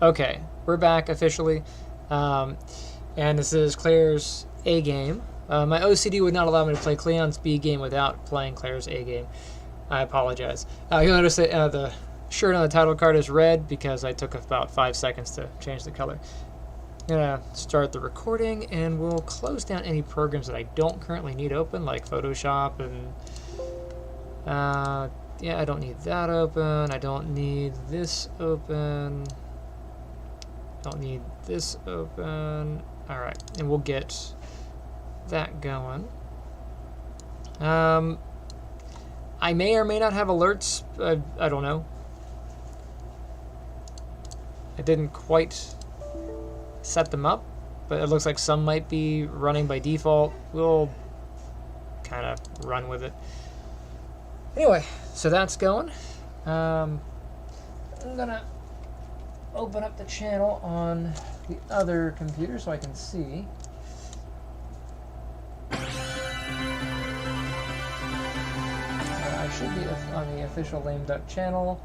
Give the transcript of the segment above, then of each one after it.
Okay, we're back officially. And this is Claire's A game. My OCD would not allow me to play Cleon's B game without playing Claire's A game. I apologize. You'll notice that the shirt on the title card is red because I took about 5 seconds to change the color. I'm going to start the recording, and we'll close down any programs that I don't currently need open, like Photoshop and... yeah, I don't need that open. I don't need this open. Don't need this open. Alright, and we'll get that going. I may or may not have alerts. I don't know. I didn't quite set them up, but it looks like some might be running by default. We'll kind of run with it. Anyway, so that's going. I'm gonna open up the channel on the other computer so I can see. I should be on the official Lame Duck channel.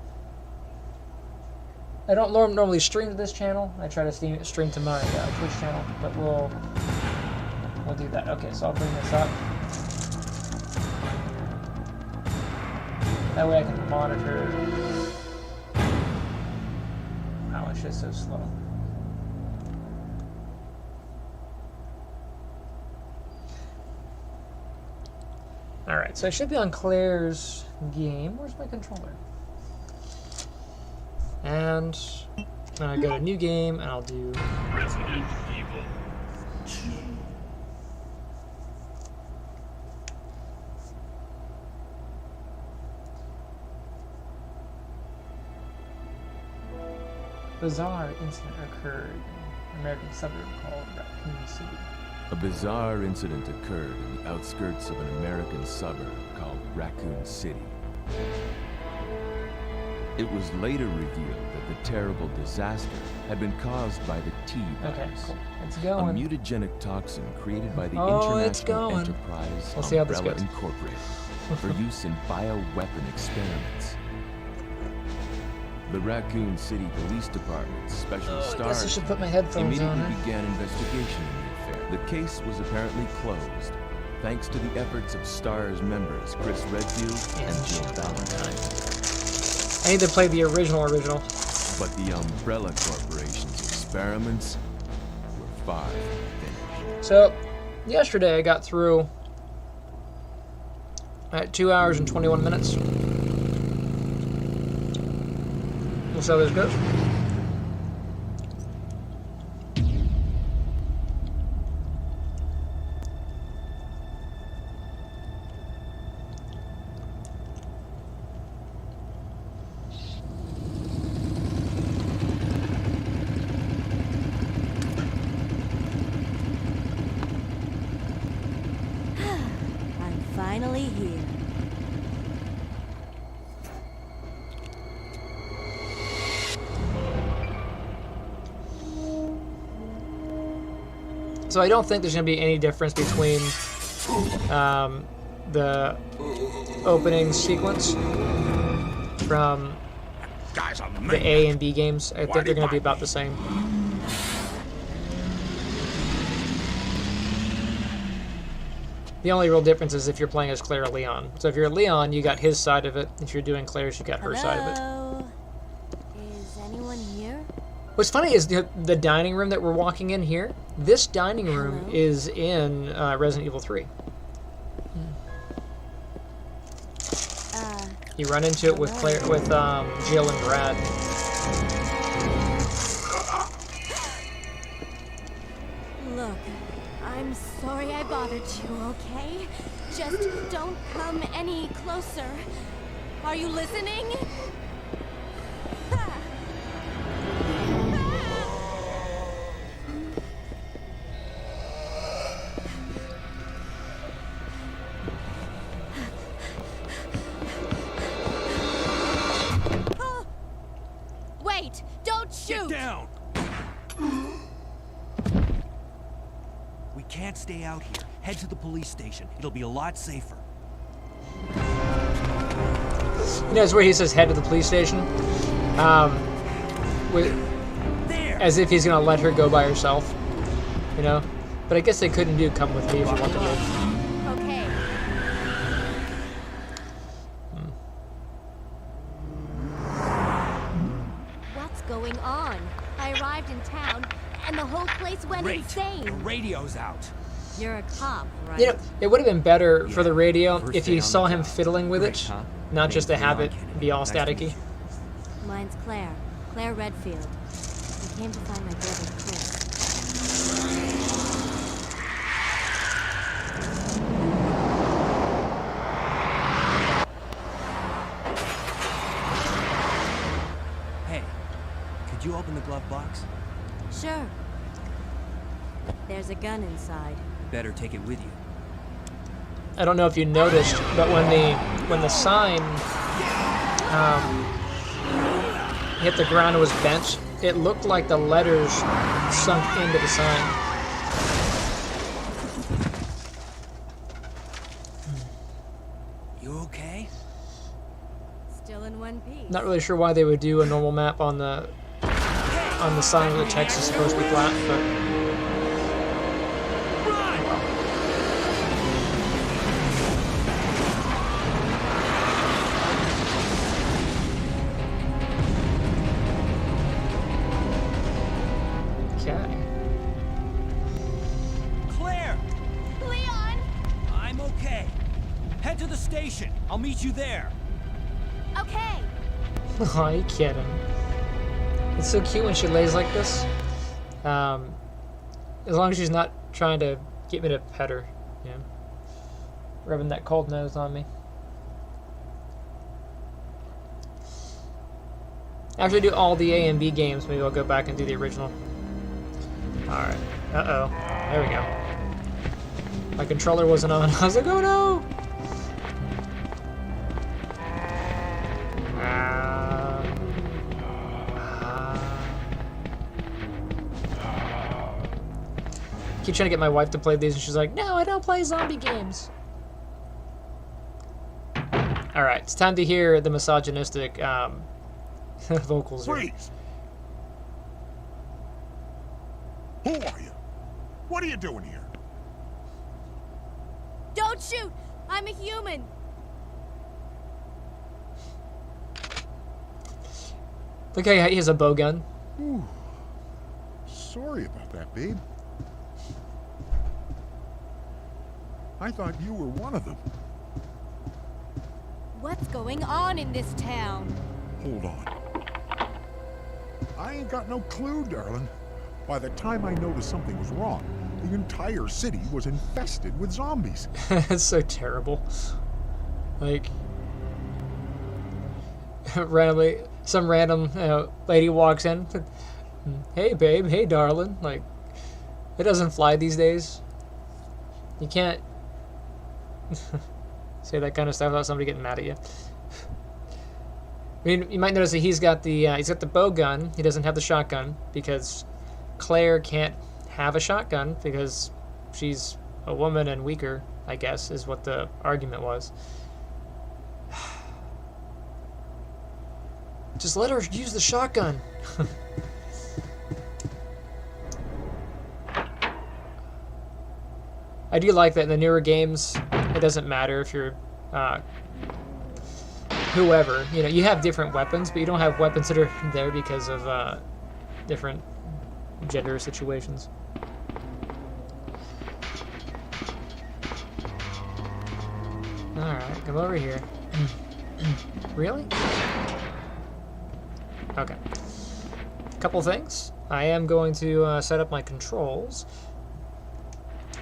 I don't normally stream to this channel. I try to stream to my Twitch channel, but we'll do that. Okay, so I'll bring this up. That way I can monitor. Wow, it's just so slow. Alright, so I should be on Claire's game. Where's my controller? And then I go to new game and I'll do Resident Evil 2. Bizarre incident occurred in an American suburb called Raccoon City. A bizarre incident occurred in the outskirts of an American suburb called Raccoon City. It was later revealed that the terrible disaster had been caused by the T-virus, Okay, cool. It's a going. mutagenic toxin created by the It's International going. Enterprise We'll see how this Umbrella goes. Incorporated for use in bioweapon experiments. The Raccoon City Police Department's special I star guess I should put my headphones on. immediately began investigation in the affair. The case was apparently closed, thanks to the efforts of STAR's members Chris Redfield and Jill Valentine. I need to play the original. But the Umbrella Corporation's experiments were far from finished. So, yesterday I got through at 2 hours and 21 minutes. We'll see how this goes. I'm finally here. So I don't think there's going to be any difference between the opening sequence from the A and B games. I think they're going to be about the same. The only real difference is if you're playing as Claire or Leon. So if you're Leon, you got his side of it. If you're doing Claire's, you got her side of it. Hello? Is anyone here? What's funny is the dining room that we're walking in here. This dining room Hello? is in Resident Evil 3. You run into it with Jill and Brad. Look, I'm sorry I bothered you, okay? Just don't come any closer. Are you listening? Ha! Wait! Don't shoot! Get down! We can't stay out here. Head to the police station. It'll be a lot safer. You know, it's where he says head to the police station. With, as if he's gonna let her go by herself, you know. But I guess they couldn't do come with me if you want to live. Okay. What's going on? I arrived in town, and the whole place went Great. insane. The radio's out. You're a cop, right? You know, it would have been better for Yeah, the radio first if day you on the saw him job. fiddling with Great, it, huh? not just to Name's have Leon it Kennedy. be all Nice to meet staticky. you. Mine's Claire. Claire Redfield. I came to find my brother, Chris. Hey, could you open the glove box? Sure. There's a gun inside. Better take it with you. I don't know if you noticed, but when the sign hit the ground and was bent, it looked like the letters sunk into the sign. You okay? Still in one piece. Not really sure why they would do a normal map on the sign where the text is supposed to be flat, but okay. Claire! Leon! I'm okay. Head to the station. I'll meet you there. Okay. Are you kidding? It's so cute when she lays like this. As long as she's not trying to get me to pet her, you know, rubbing that cold nose on me. After I do all the A and B games, maybe I'll go back and do the original. Alright. Uh-oh. There we go. My controller wasn't on. I was like, oh no! Keep trying to get my wife to play these, and she's like, no, I don't play zombie games. Alright, it's time to hear the misogynistic vocals here. Freeze! Who are you? What are you doing here? Don't shoot! I'm a human! Look how he has a bow gun. Ooh. Sorry about that, babe. I thought you were one of them. What's going on in this town? Hold on. I ain't got no clue, darling. By the time I noticed something was wrong, the entire city was infested with zombies. It's so terrible. Like, randomly, some random lady walks in. Hey, babe. Hey, darling. Like, it doesn't fly these days. You can't say that kind of stuff without somebody getting mad at you. I mean, you might notice that he's got the bow gun. He doesn't have the shotgun because Claire can't have a shotgun because she's a woman and weaker, I guess, is what the argument was. Just let her use the shotgun. I do like that in the newer games, it doesn't matter if you're whoever. You know, you have different weapons, but you don't have weapons that are there because of different gender situations. Alright, come over here. Really? Okay. Couple things. I am going to set up my controls.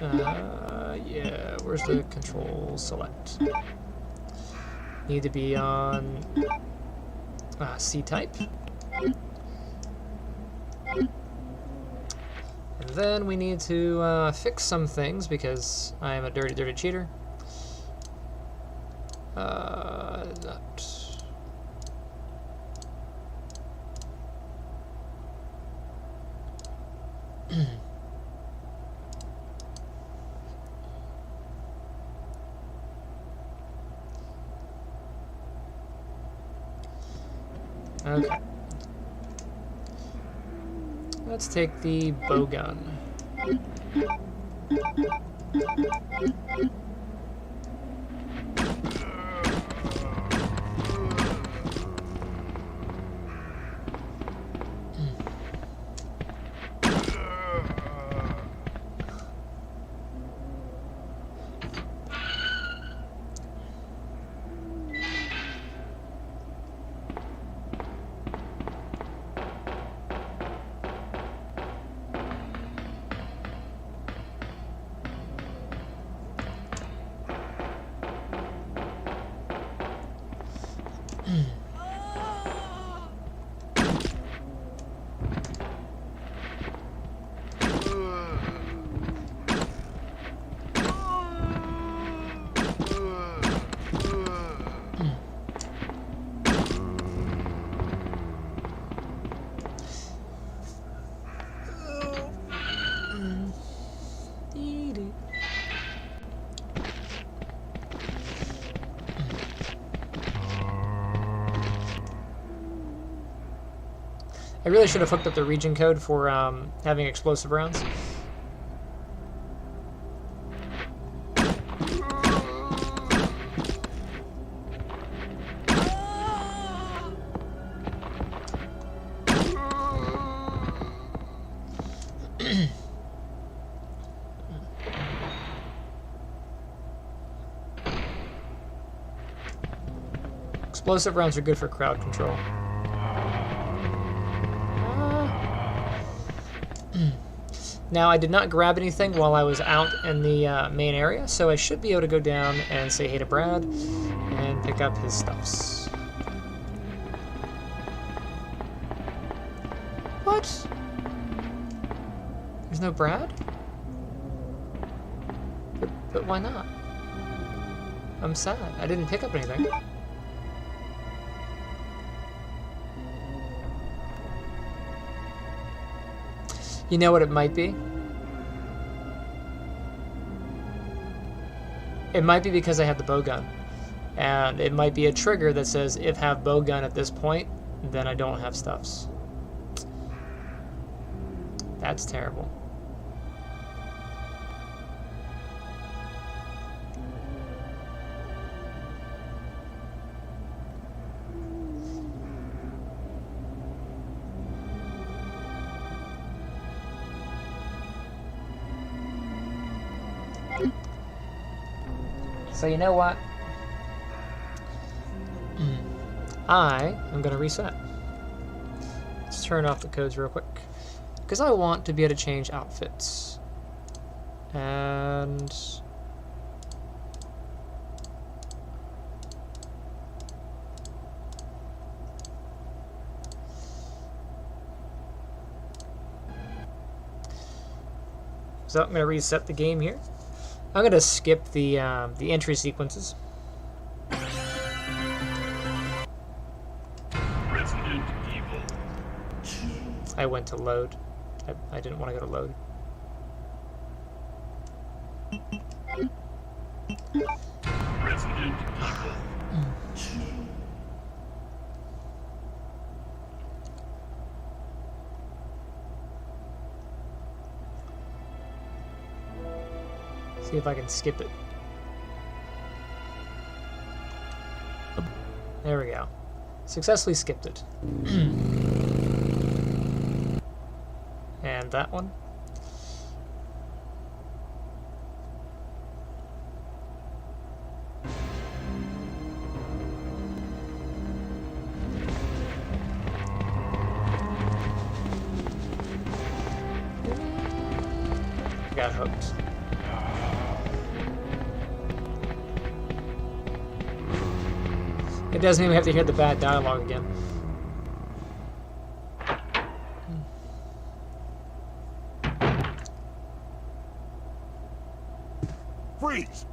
Yeah, where's the control select? Need to be on C-type. And then we need to fix some things because I am a dirty, dirty cheater. That. Okay. Let's take the bow gun. I really should have hooked up the region code for having explosive rounds. Explosive rounds are good for crowd control. Now, I did not grab anything while I was out in the main area, so I should be able to go down and say hey to Brad and pick up his stuffs. What? There's no Brad? But why not? I'm sad. I didn't pick up anything. You know what it might be? It might be because I have the bow gun. And it might be a trigger that says, if have bow gun at this point, then I don't have stuffs. That's terrible. So you know what? I am going to reset. Let's turn off the codes real quick. Because I want to be able to change outfits. And... so I'm going to reset the game here. I'm going to skip the entry sequences. Resident Evil 2. I went to load. I didn't want to go to load. Resident Evil 2. See if I can skip it. There we go. Successfully skipped it. And that one. Got hooked. It doesn't even have to hear the bad dialogue again. Freeze!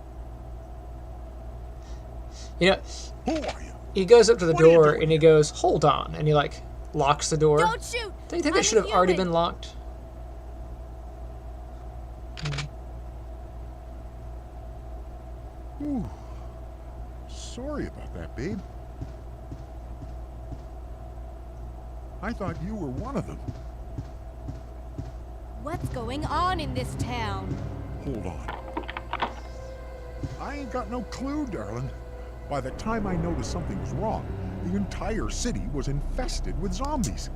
You know, Who are you? he goes up to the What are you door doing and he goes, "Hold on," and he like locks the door. Don't shoot! Do you think I'm that should have a already human. been locked? Ooh. Sorry about that, babe. I thought you were one of them. what's going on in this town. Hold on. I ain't got no clue, darling. By the time I noticed something was wrong, the entire city was infested with zombies.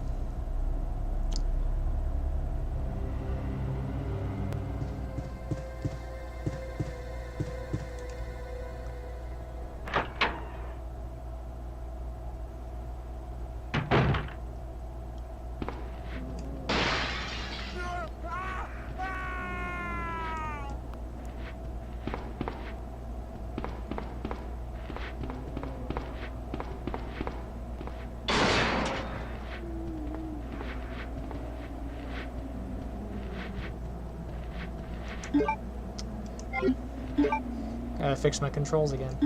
Gotta fix my controls again.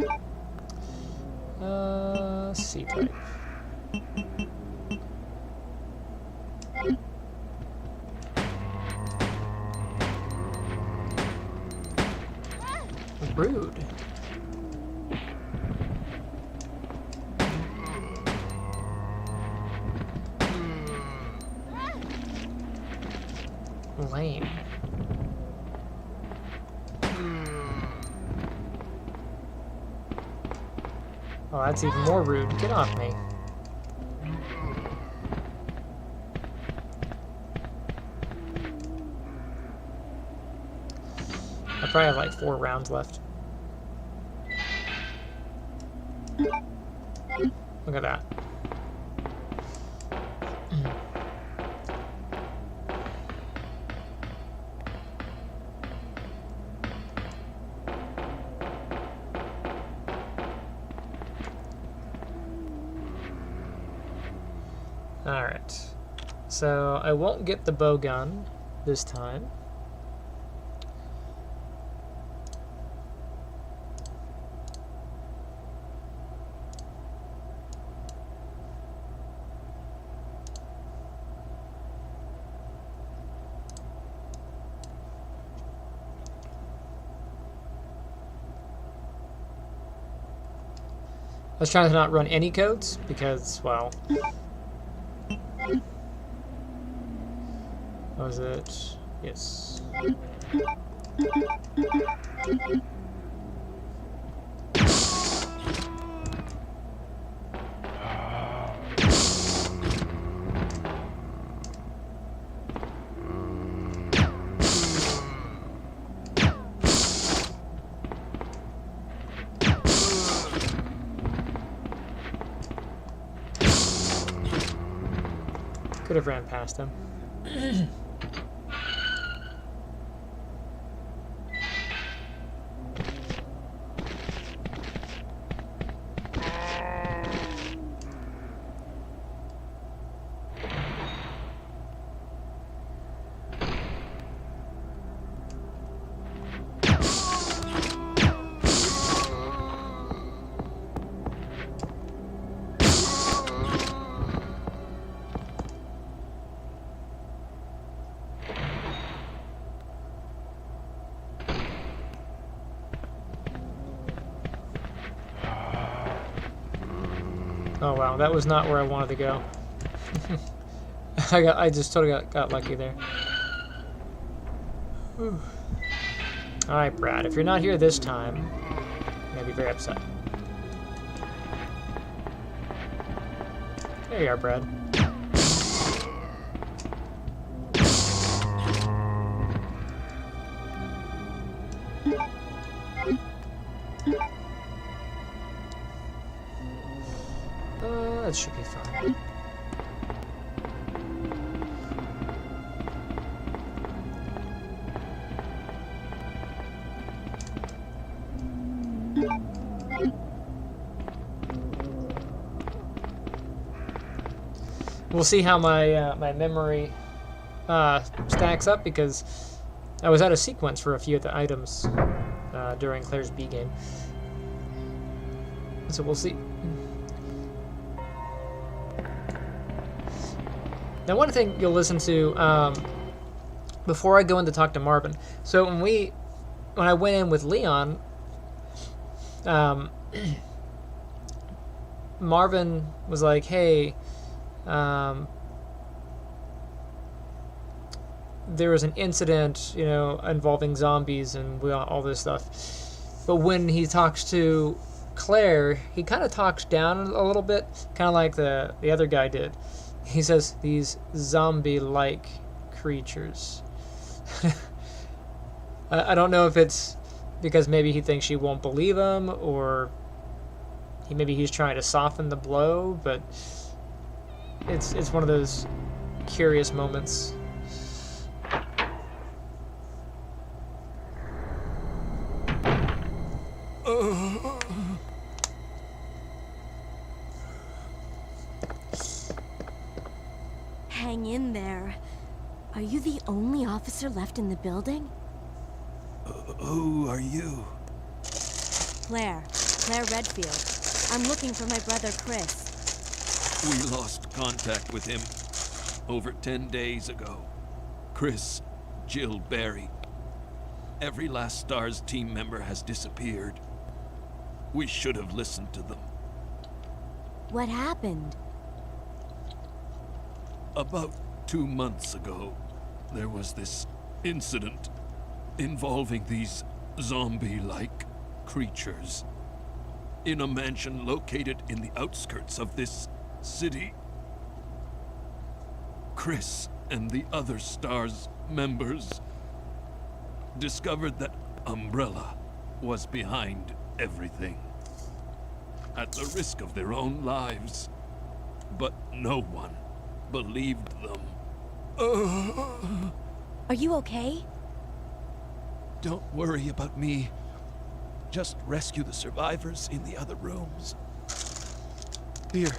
C-type. Rude. Lame. Oh, that's even more rude. Get off me. I probably have like 4 rounds left. Look at that. Alright, so I won't get the bow gun this time. I was trying to not run any codes because, well... Was it? Yes. Could have ran past him. Oh wow, that was not where I wanted to go. I just totally got lucky there. Alright, Brad, if you're not here this time, I'm gonna be very upset. There you are, Brad. That should be fine. We'll see how my my memory stacks up, because I was out of sequence for a few of the items during Claire's B game. So we'll see. Now, one thing you'll listen to before I go in to talk to Marvin. So when I went in with Leon, Marvin was like, "Hey, there was an incident, you know, involving zombies and all this stuff. But when he talks to Claire, he kind of talks down a little bit, kind of like the other guy did. He says, these zombie-like creatures. I don't know if it's because maybe he thinks she won't believe him, or maybe he's trying to soften the blow, but it's one of those curious moments. Hang in there. Are you the only officer left in the building? Who are you? Claire Redfield. I'm looking for my brother Chris. We lost contact with him over 10 days ago. Chris, Jill Barry. Every last STARS team member has disappeared. We should have listened to them. What happened? About 2 months ago, there was this incident involving these zombie-like creatures in a mansion located in the outskirts of this city. Chris and the other STARS members discovered that Umbrella was behind everything, at the risk of their own lives. But no one believed them. Are you okay? Don't worry about me. Just rescue the survivors in the other rooms. Here.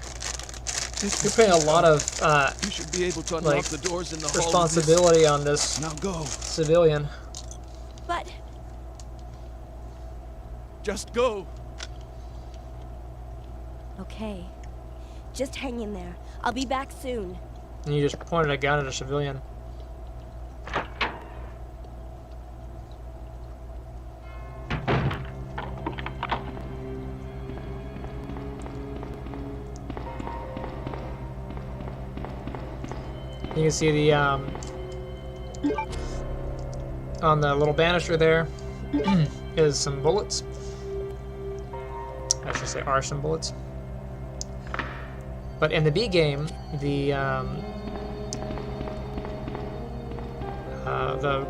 You're putting a lot of You should be able to unlock like, the doors in the hall. responsibility on this Now go. civilian. But Just go. okay. Just hang in there. I'll be back soon. And you just pointed a gun at a civilian. You can see the on the little banister there is some bullets. I should say are some bullets. But in the B game, the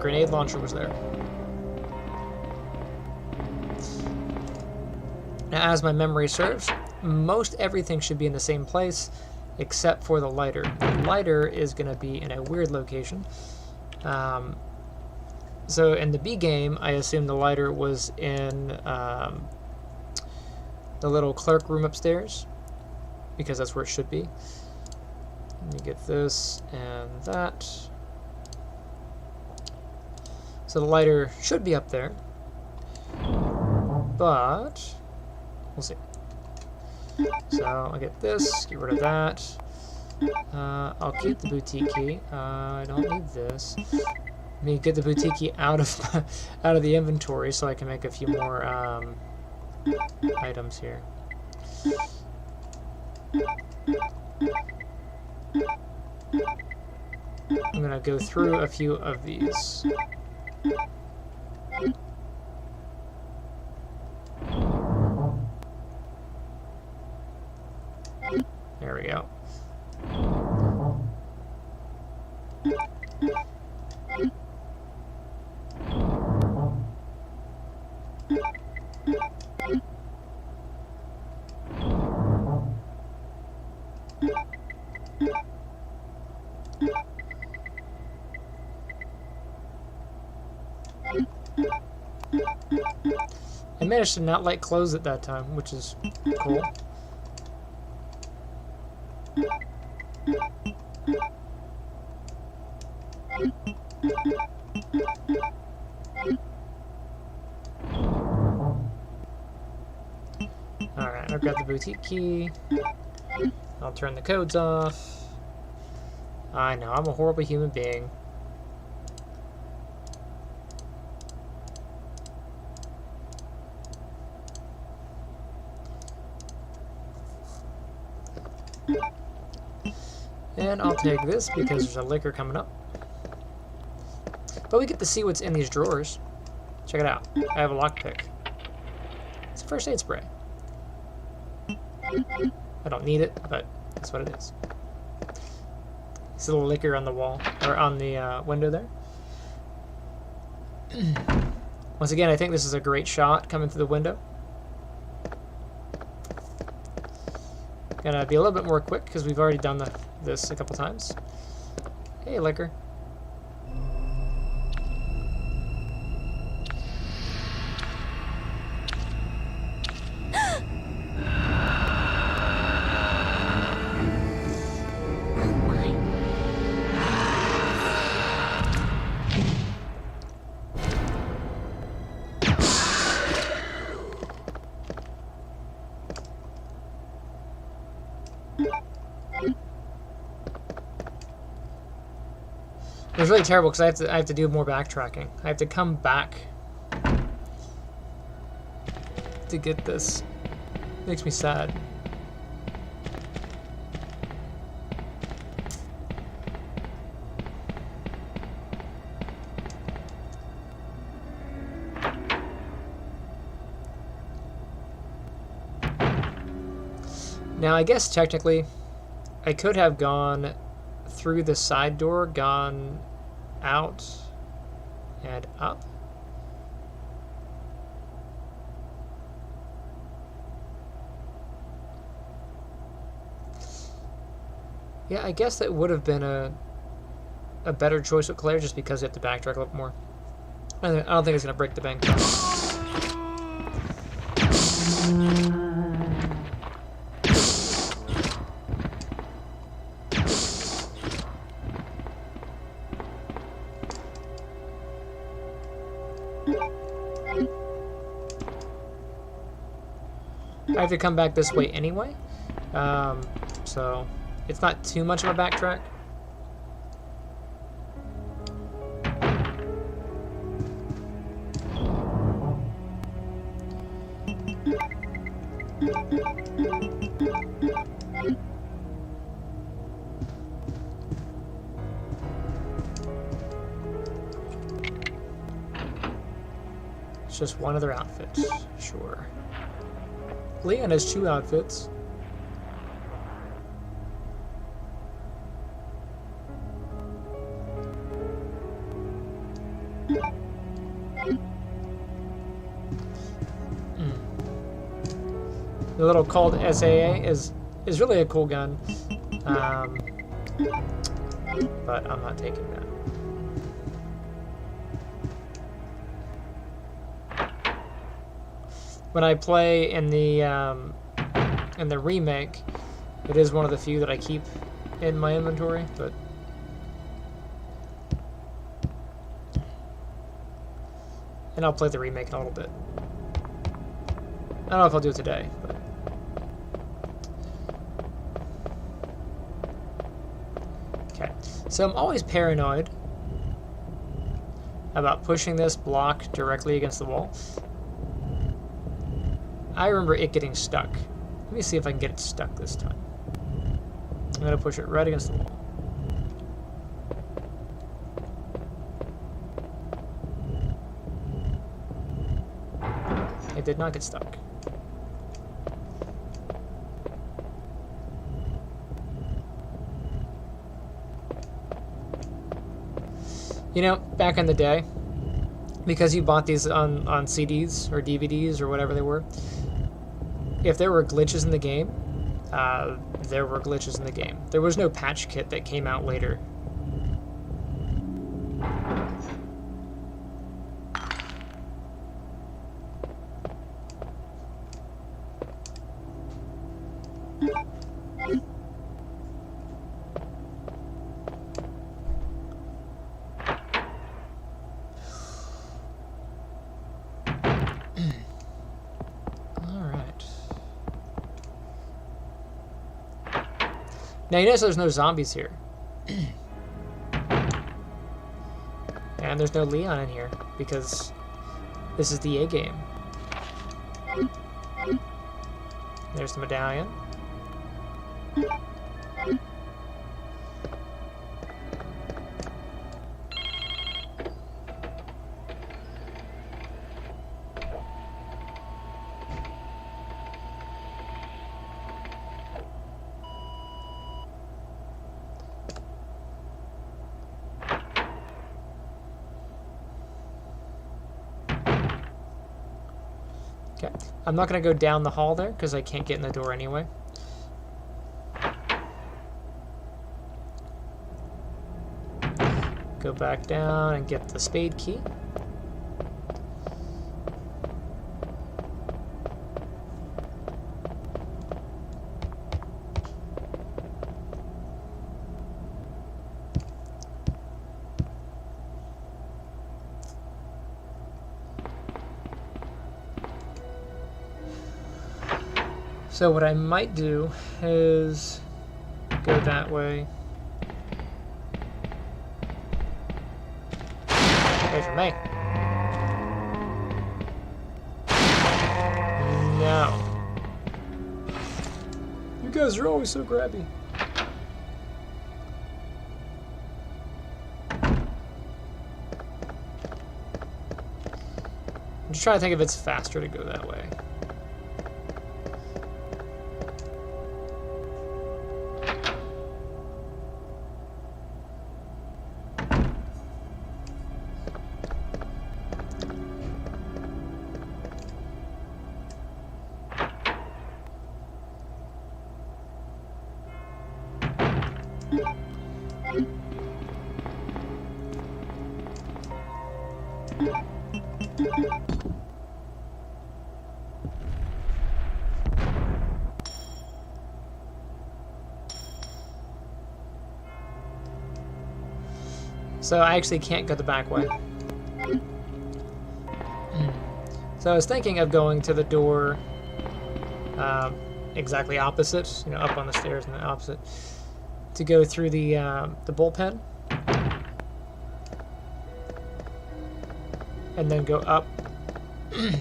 grenade launcher was there. Now, as my memory serves, most everything should be in the same place, except for the lighter. The lighter is going to be in a weird location. So in the B game, I assume the lighter was in the little clerk room upstairs, because that's where it should be. Let me get this and that. So the lighter should be up there, but we'll see. So I'll get this, get rid of that. I'll keep the boutique key. I don't need this. Let me get the boutique key out of the inventory so I can make a few more items here. I'm gonna go through a few of these. There we go. I managed to not light close at that time, which is cool. Alright, I've got the boutique key. I'll turn the codes off. I know, I'm a horrible human being. And I'll take this because there's a liquor coming up. But we get to see what's in these drawers. Check it out. I have a lockpick. It's a first aid spray. I don't need it, but that's what it is. It's a little liquor on the wall, or on the window there. Once again, I think this is a great shot coming through the window. Gonna be a little bit more quick because we've already done this a couple times. Hey, liquor. It was really terrible because I have to do more backtracking. I have to come back to get this. Makes me sad. Now I guess technically I could have gone through the side door, gone out and up. Yeah, I guess that would have been a better choice with Claire just because you have to backtrack a little more. I don't think it's going to break the bank. I have to come back this way anyway, so it's not too much of a backtrack. It's just one other outfit, sure. Leon has 2 outfits. The little Colt SAA is really a cool gun, but I'm not taking that. When I play in the remake, it is one of the few that I keep in my inventory, but and I'll play the remake in a little bit. I don't know if I'll do it today, but okay. So I'm always paranoid about pushing this block directly against the wall. I remember it getting stuck. Let me see if I can get it stuck this time. I'm going to push it right against the wall. It did not get stuck. You know, back in the day, because you bought these on CDs or DVDs or whatever they were, if there were glitches in the game, there were glitches in the game. There was no patch kit that came out later. Now you notice there's no zombies here. And there's no Leon in here, because this is the A game. There's the medallion. Okay. I'm not going to go down the hall there because I can't get in the door anyway. Go back down and get the spade key. So what I might do is go that way. Wait for me. No. You guys are always so grabby. I'm just trying to think if it's faster to go that way. So I actually can't go the back way. So I was thinking of going to the door exactly opposite, you know, up on the stairs and the opposite, to go through the bullpen, and then go up a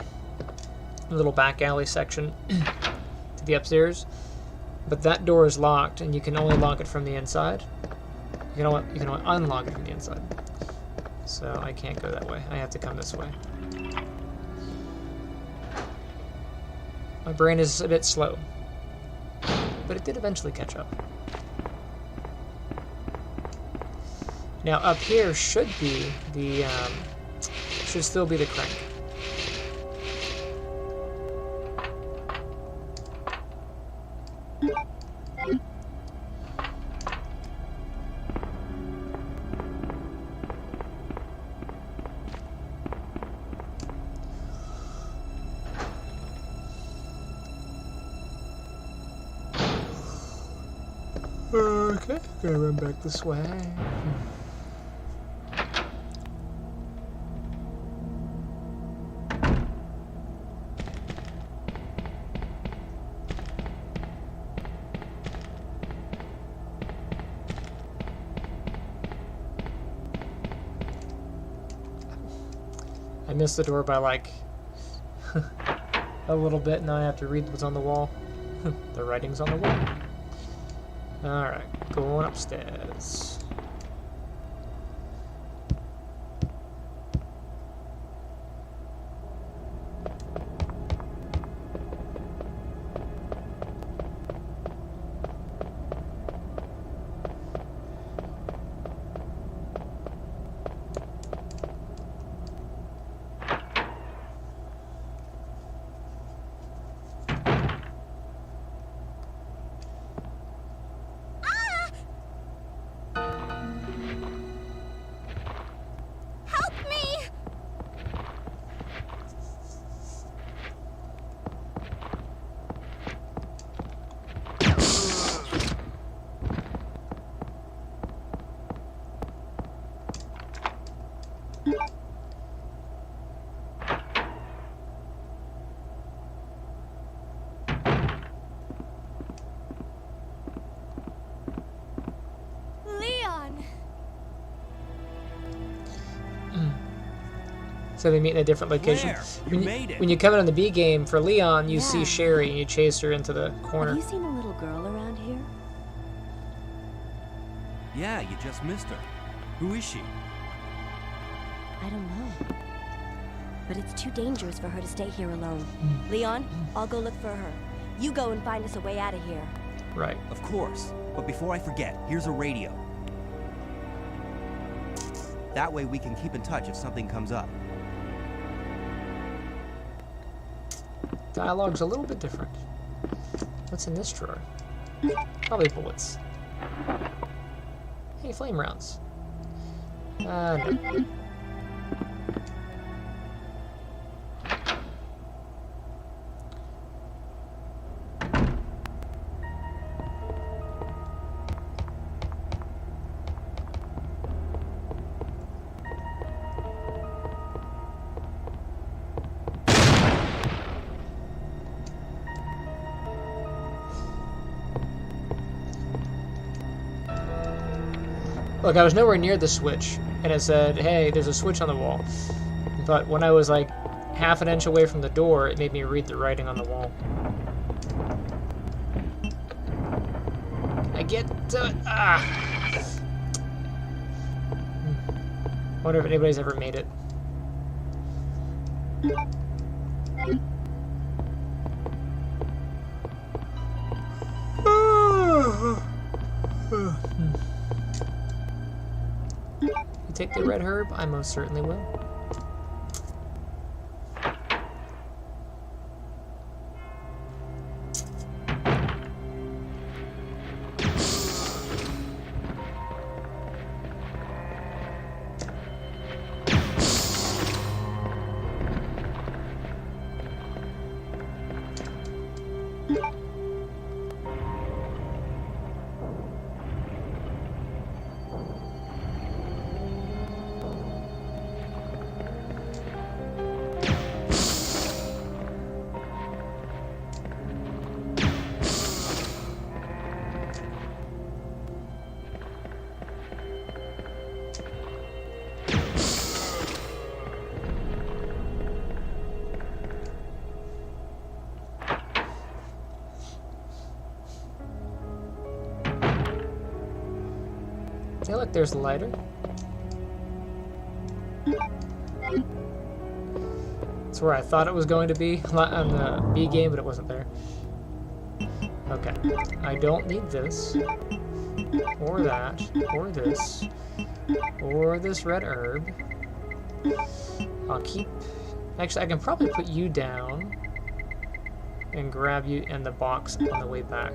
little back alley section to the upstairs. But that door is locked, and you can only lock it from the inside. You can only unlock it from the inside. So I can't go that way. I have to come this way. My brain is a bit slow, but it did eventually catch up. Now up here should be the should still be the crank. Okay, gonna run back this way. I missed the door by like a little bit. Now I have to read what's on the wall. The writing's on the wall. Alright, going upstairs. So they meet in a different location. Claire, you made it. When you come in on the B game for Leon, you see Sherry and you chase her into the corner. Have you seen a little girl around here? Yeah, you just missed her. Who is she? I don't know. But it's too dangerous for her to stay here alone. Leon, I'll go look for her. You go and find us a way out of here. Right. Of course. But before I forget, here's a radio. That way we can keep in touch if something comes up. Dialogue's a little bit different. What's in this drawer? Probably bullets. Hey, flame rounds. No. Look, I was nowhere near the switch, and it said, hey, there's a switch on the wall. But when I was like half an inch away from the door, it made me read the writing on the wall. I get to it. Ah! Wonder if anybody's ever made it. You take the red herb? I most certainly will. Hey, look, there's the lighter. That's where I thought it was going to be on the B game, but it wasn't there. Okay. I don't need this. Or that. Or this. Or this red herb. I'll keep... Actually, I can probably put you down and grab you in the box on the way back.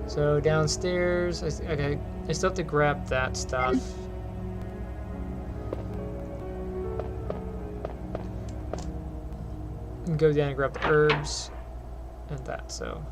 So downstairs, okay, I still have to grab that stuff. And go down and grab the herbs and that, so.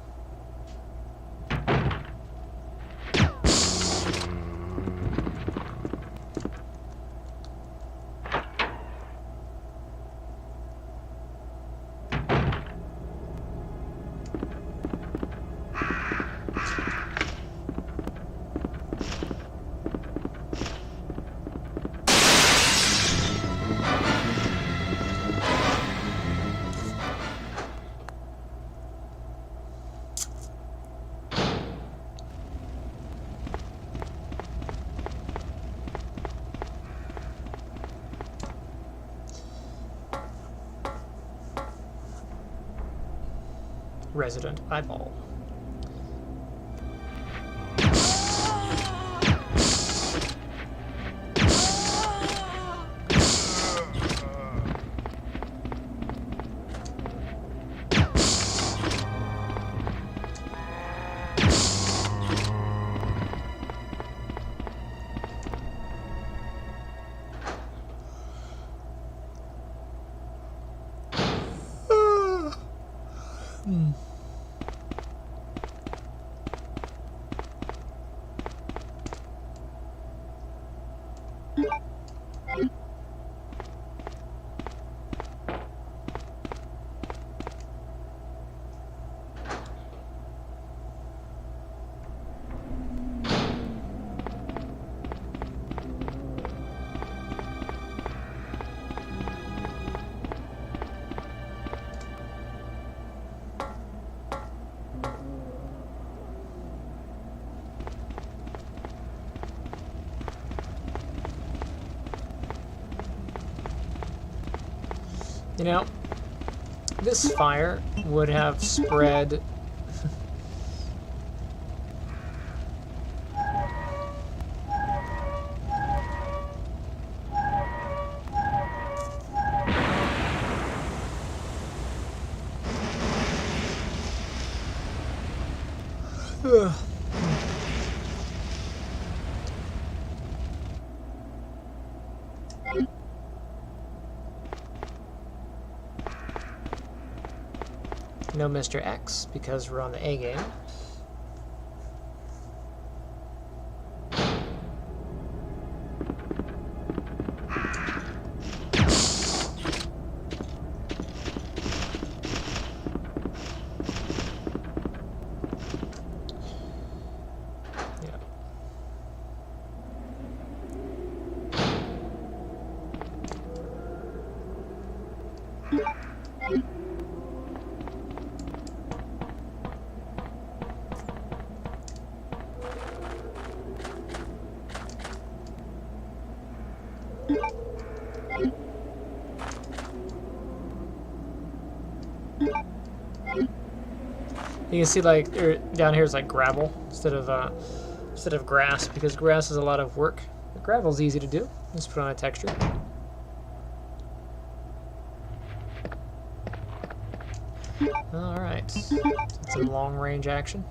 Resident eyeball. You know, this fire would have spread No Mr. X, because we're on the A game. You can see like down here is like gravel instead of grass, because grass is a lot of work. But gravel's easy to do. Just put on a texture. All right, some long range action.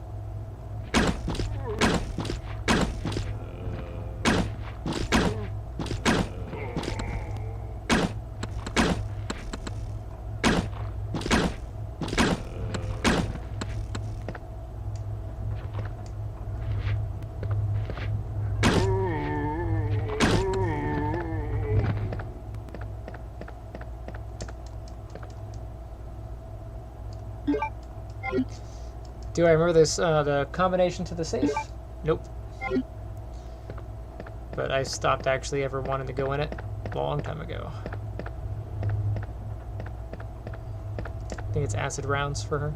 Do I remember this, the combination to the safe? Nope. But I stopped actually ever wanting to go in it a long time ago. I think it's acid rounds for her.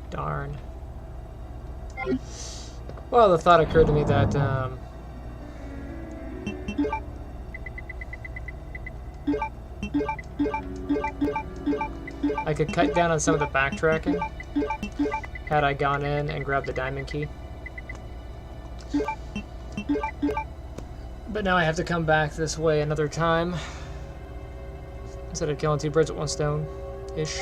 Darn. Well, the thought occurred to me that I could cut down on some of the backtracking had I gone in and grabbed the diamond key. But now I have to come back this way another time instead of killing two birds with one stone-ish.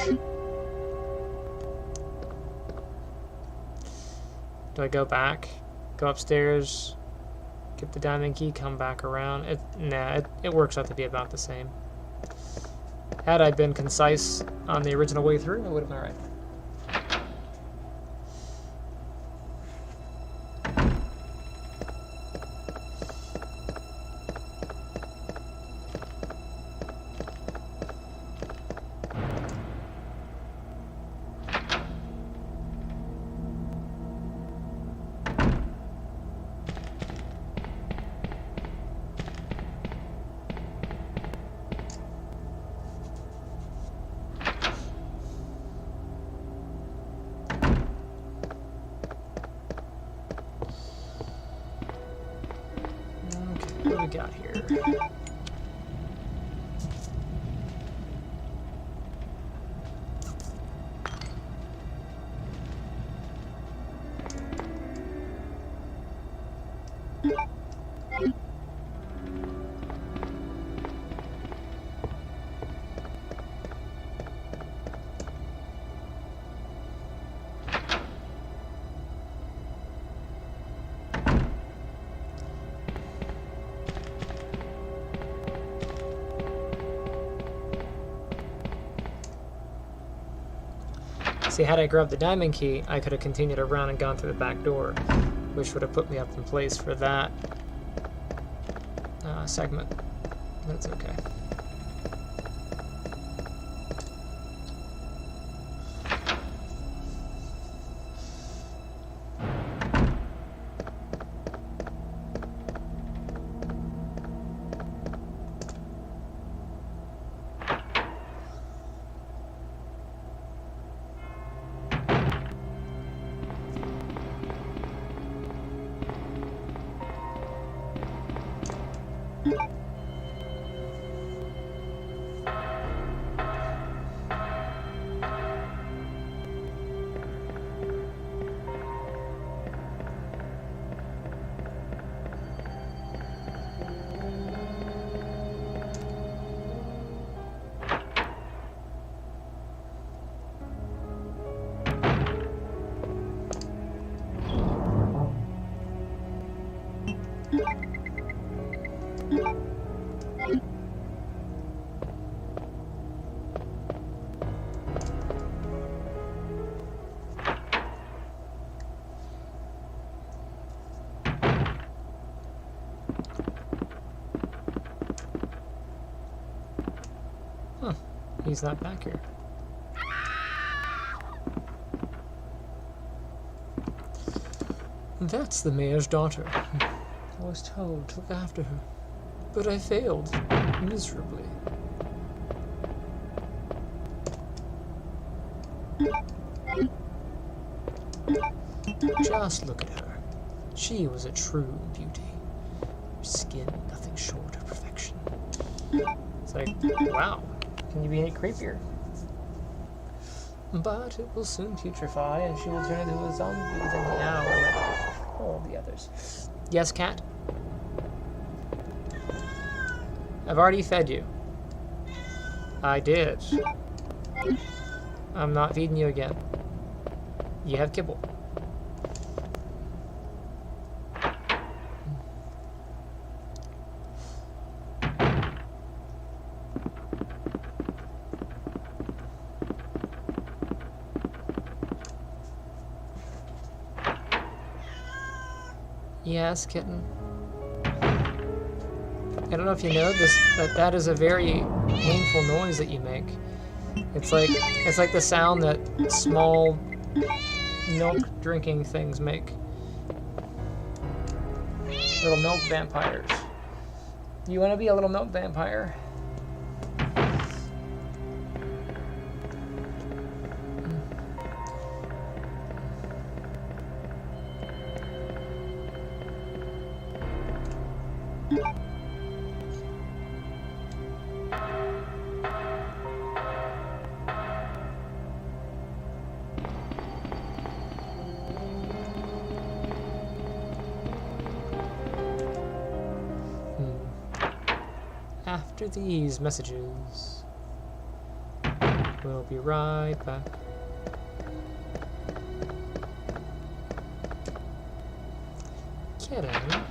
Do I go back, go upstairs, get the diamond key, come back around? It works out to be about the same. Had I been concise on the original way through, it would have been alright. What do we got here? See, had I grabbed the diamond key, I could have continued around and gone through the back door, which would have put me up in place for that segment. That's okay. Huh. He's not back here. That's the mayor's daughter. I was told to look after her, but I failed miserably. Just look at her. She was a true beauty. Her skin, nothing short of perfection. It's like, wow, can you be any creepier? But it will soon putrefy, and she will turn into a zombie within the hour like all the others. Yes, cat? I've already fed you. I did. I'm not feeding you again. You have kibble. Yes, kitten. I don't know if you know this, but that is a very painful noise that you make. It's like the sound that small milk drinking things make. Little milk vampires. You want to be a little milk vampire? After these messages, we'll be right back. Kitten.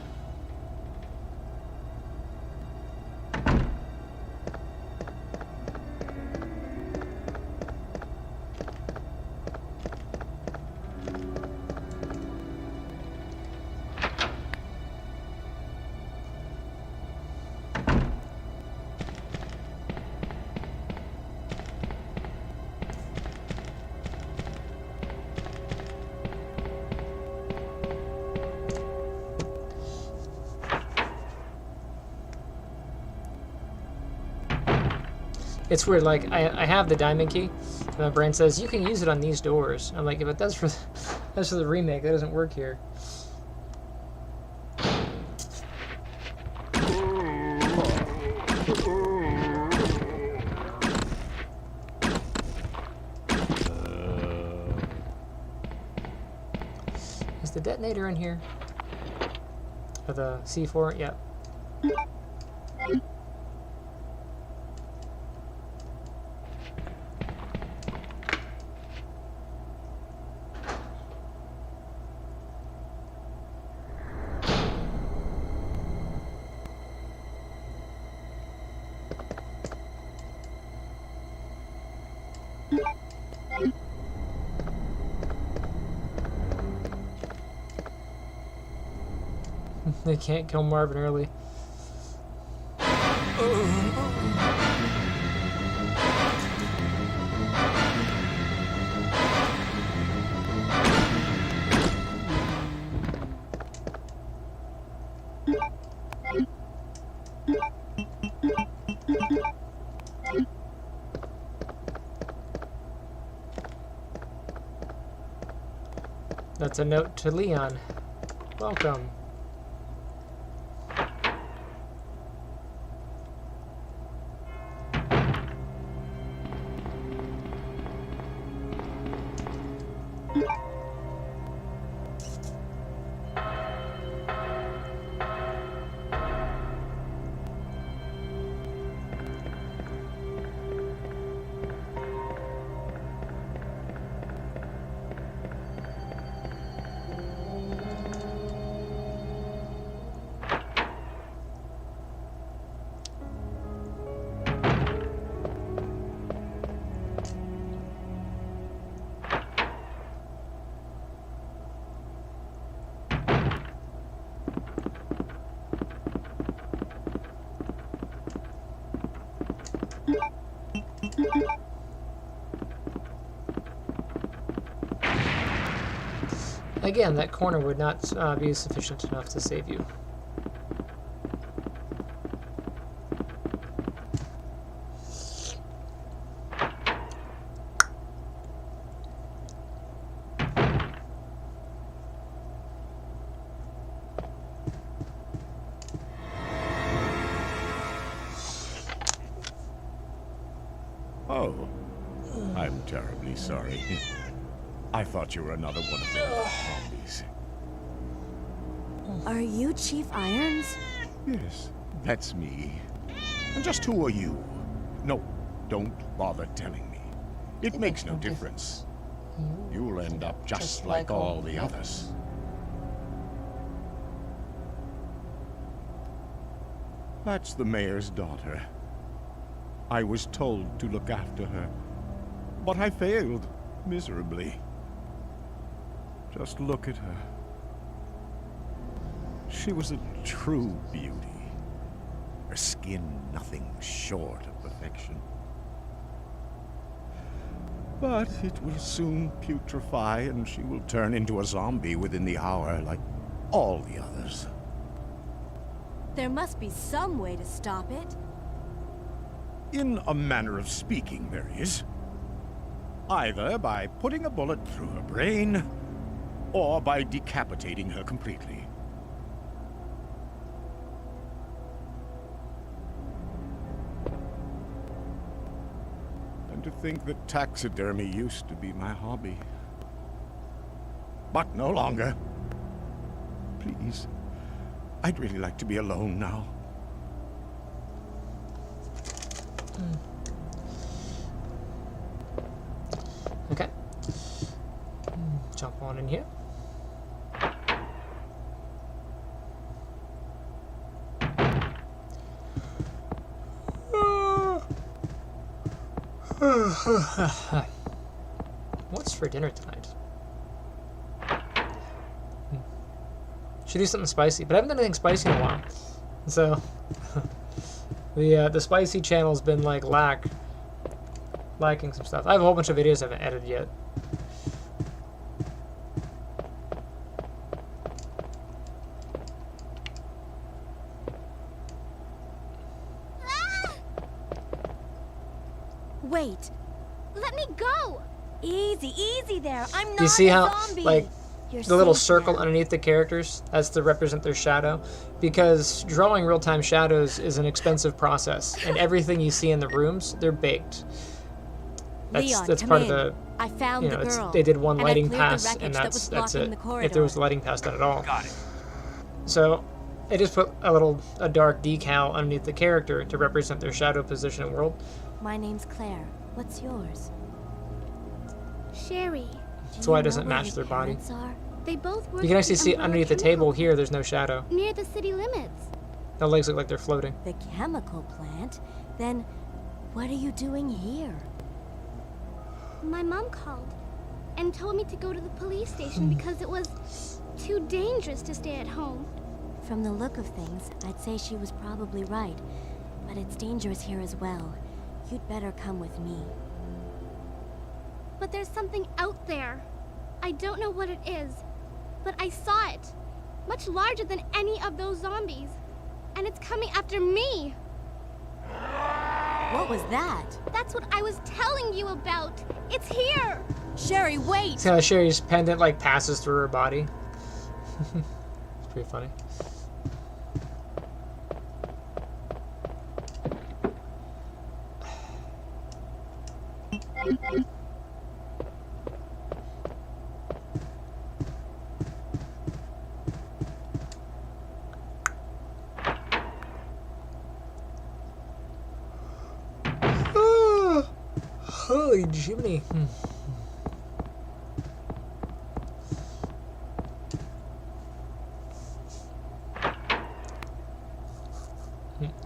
It's weird, like, I have the diamond key, and my brain says, you can use it on these doors. I'm like, yeah, but that's for the remake, that doesn't work here. Is the detonator in here? Or the C4? Yep. They can't kill Marvin early. That's a note to Leon. Welcome. Again, that corner would not be sufficient enough to save you. Oh, I'm terribly sorry. I thought you were another one of those zombies. Are you Chief Irons? Yes, that's me. And just who are you? No, don't bother telling me. It makes no difference. You'll end up just like all the others. That's the mayor's daughter. I was told to look after her, but I failed miserably. Just look at her. She was a true beauty. Her skin nothing short of perfection. But it will soon putrefy, and she will turn into a zombie within the hour, like all the others. There must be some way to stop it. In a manner of speaking, there is. Either by putting a bullet through her brain, or by decapitating her completely. And to think that taxidermy used to be my hobby. But no longer. Please, I'd really like to be alone now. Okay. Jump on in here. What's for dinner tonight? Should do something spicy, but I haven't done anything spicy in a while. So the spicy channel's been like lacking some stuff. I have a whole bunch of videos I haven't edited yet. Wait. Let me go. Easy, easy there. I'm not You see a how, zombie. like, You're the little safe circle now. underneath the characters, that's to represent their shadow, because drawing real-time shadows is an expensive process, and everything you see in the rooms, they're baked. Leon, That's come part in. of the, I found you know, the it's, girl. they did one and I lighting cleared the pass, wreckage and that that's was it. blocking the corridor. If there was a lighting pass done at all. Got it. So, I just put a dark decal underneath the character to represent their shadow position and world. My name's Claire. What's yours? Sherry. That's why it doesn't match their body. Are? They both work You can at actually the see Umbrella underneath the Chemical table here, there's no shadow. near the city limits. The legs look like they're floating. The chemical plant? Then what are you doing here? My mom called and told me to go to the police station because it was too dangerous to stay at home. From the look of things, I'd say she was probably right. But it's dangerous here as well. You'd better come with me. But there's something out there. I don't know what it is, but I saw it. Much larger than any of those zombies. And it's coming after me. What was that? That's what I was telling you about. It's here. Sherry, wait! See how Sherry's pendant like passes through her body? It's pretty funny. Holy Jiminy.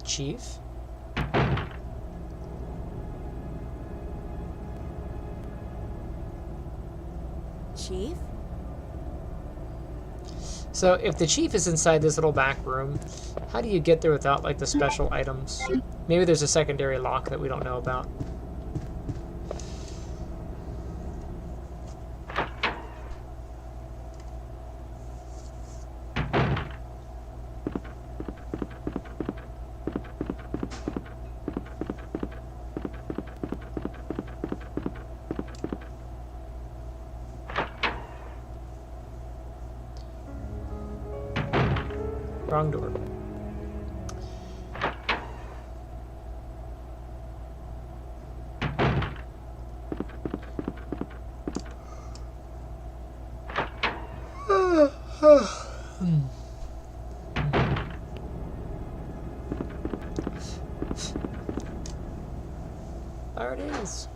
Chief? Chief? So if the chief is inside this little back room, how do you get there without like the special items? Maybe there's a secondary lock that we don't know about. Wrong door. There it is.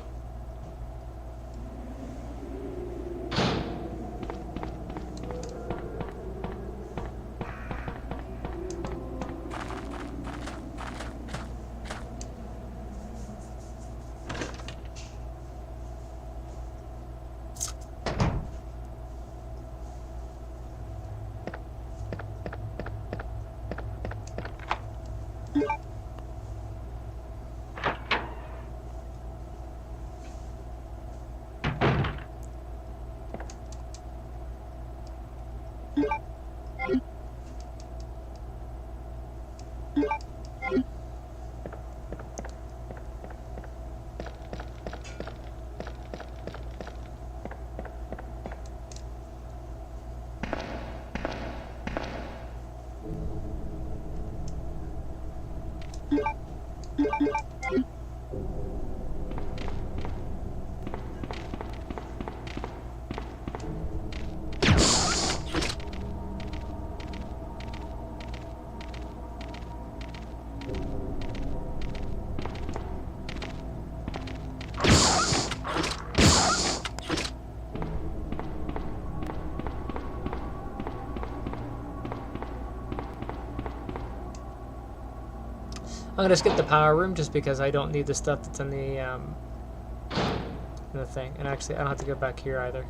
I'm gonna skip the power room just because I don't need the stuff that's in the thing. And actually, I don't have to go back here either.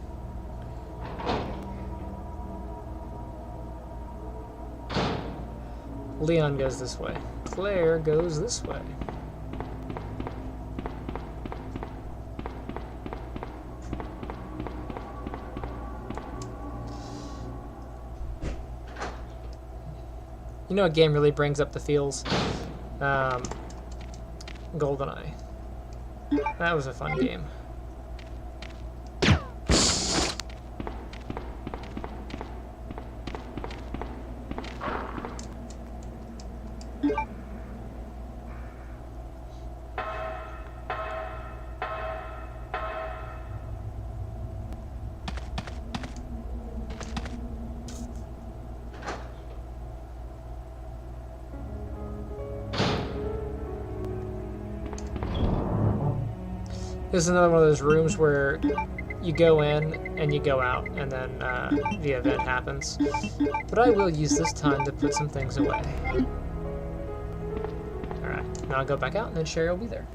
Leon goes this way. Claire goes this way. You know, a game really brings up the feels. GoldenEye. That was a fun game. This is another one of those rooms where you go in and you go out, and then the event happens. But I will use this time to put some things away. Alright, now I'll go back out, and then Sherry will be there.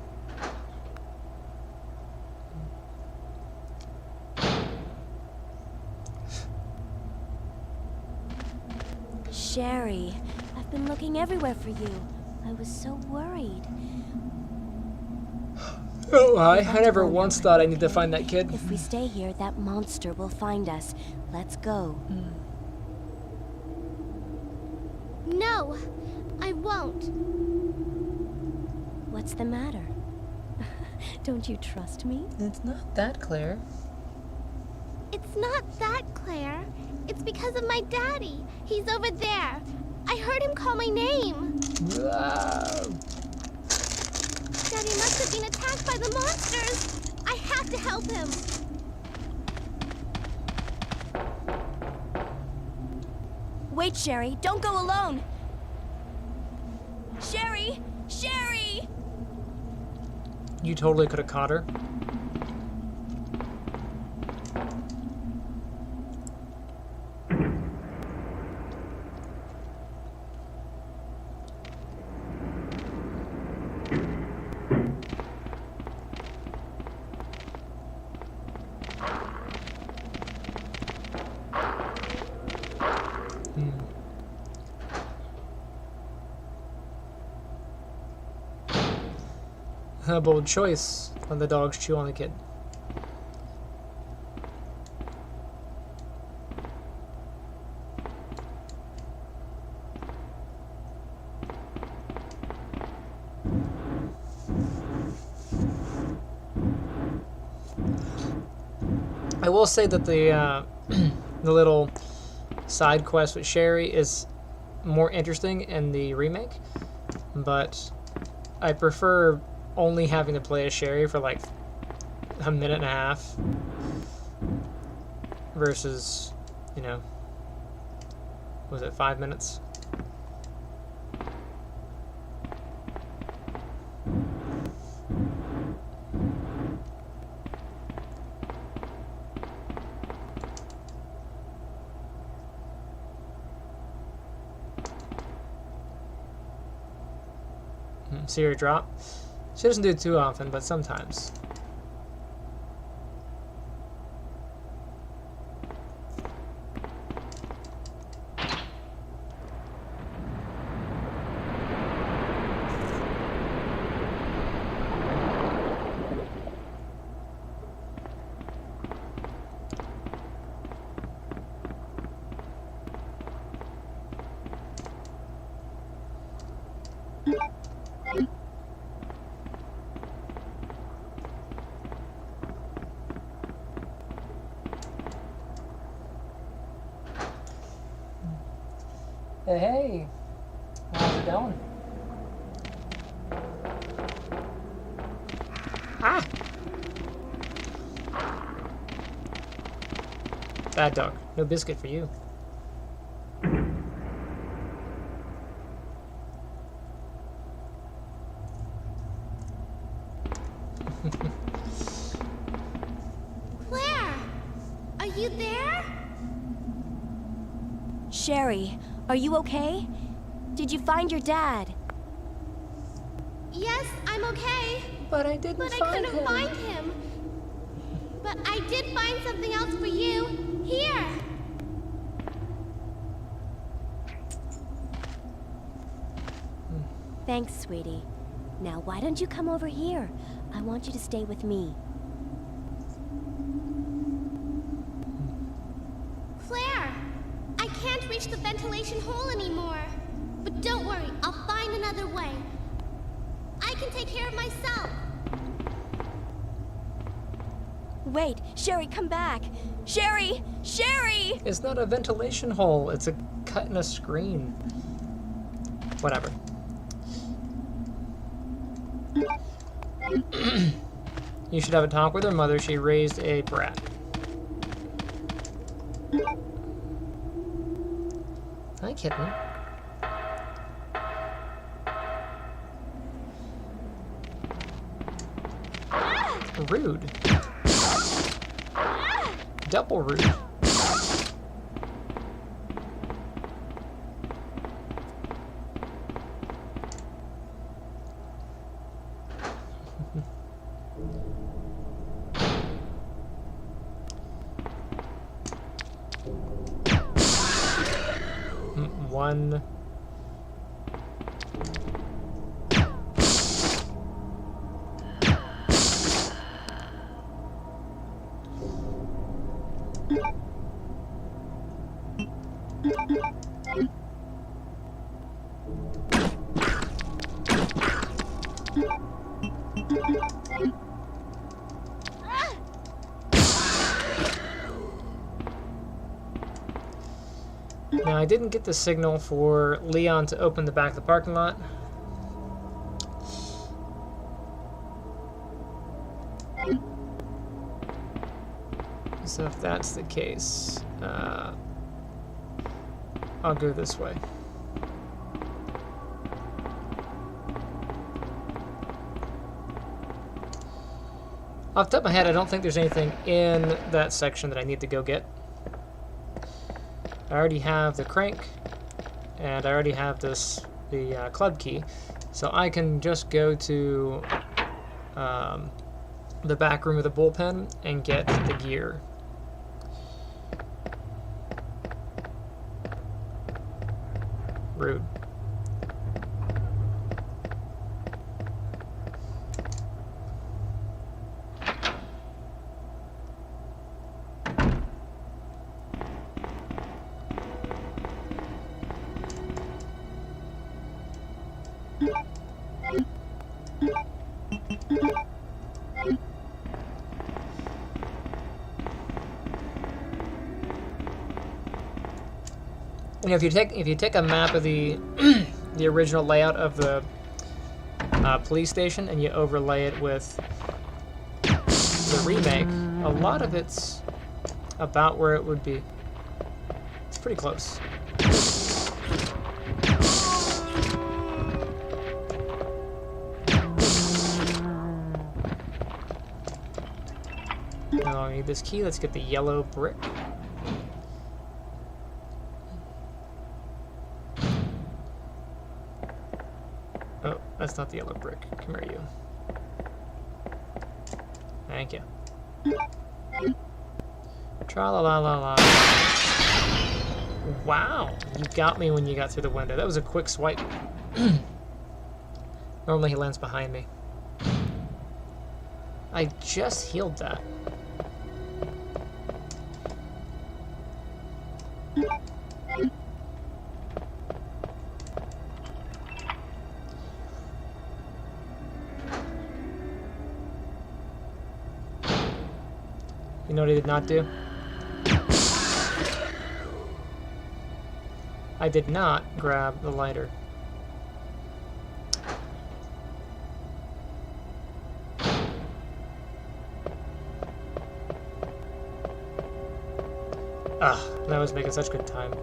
Sherry, I've been looking everywhere for you. I was so worried. Oh, I never once thought I need to find that kid. If we stay here, that monster will find us. Let's go. No, I won't. What's the matter? Don't you trust me? It's not that, Claire. It's not that, Claire. It's because of my daddy. He's over there. I heard him call my name. Daddy must have been attacked by the monsters. I have to help him. Wait, Sherry. Don't go alone. Sherry! Sherry! You totally could have caught her. A bold choice when the dogs chew on the kid. I will say that the the little side quest with Sherry is more interesting in the remake, but I prefer only having to play as Sherry for like a minute and a half versus, you know, was it 5 minutes? See her drop? She doesn't do it too often, but sometimes. Hey, how's it going? Ah! Bad dog. No biscuit for you. Claire! Are you there? Sherry, are you okay? Did you find your dad? Yes, I'm okay. But I didn't But I find couldn't him. find him. But I did find something else for you. Here. Thanks, sweetie. Now, why don't you come over here? I want you to stay with me. Claire, I can't reach the ventilation hole anymore. But don't worry, I'll find another way. I can take care of myself. Wait, Sherry, come back. Sherry! Sherry! It's not a ventilation hole. It's a cut in a screen. Whatever. You should have a talk with her mother. She raised a brat. Hi, kitten. Rude. Double rude. One. Now, I didn't get the signal for Leon to open the back of the parking lot. So if that's the case, I'll go this way. Off the top of my head, I don't think there's anything in that section that I need to go get. I already have the crank, and I already have the club key, so I can just go to the back room of the bullpen and get the gear. Rude. know, if you take a map of the the original layout of the police station and you overlay it with the remake, a lot of it's about where it would be. It's pretty close. Now I need this key. Let's get the yellow brick. Oh, that's not the yellow brick. Come here, you. Thank you. Tra-la-la-la-la. Wow, you got me when you got through the window. That was a quick swipe. Normally he lands behind me. I just healed that. You know what I did not do? I did not grab the lighter. Ah, that was making such good time.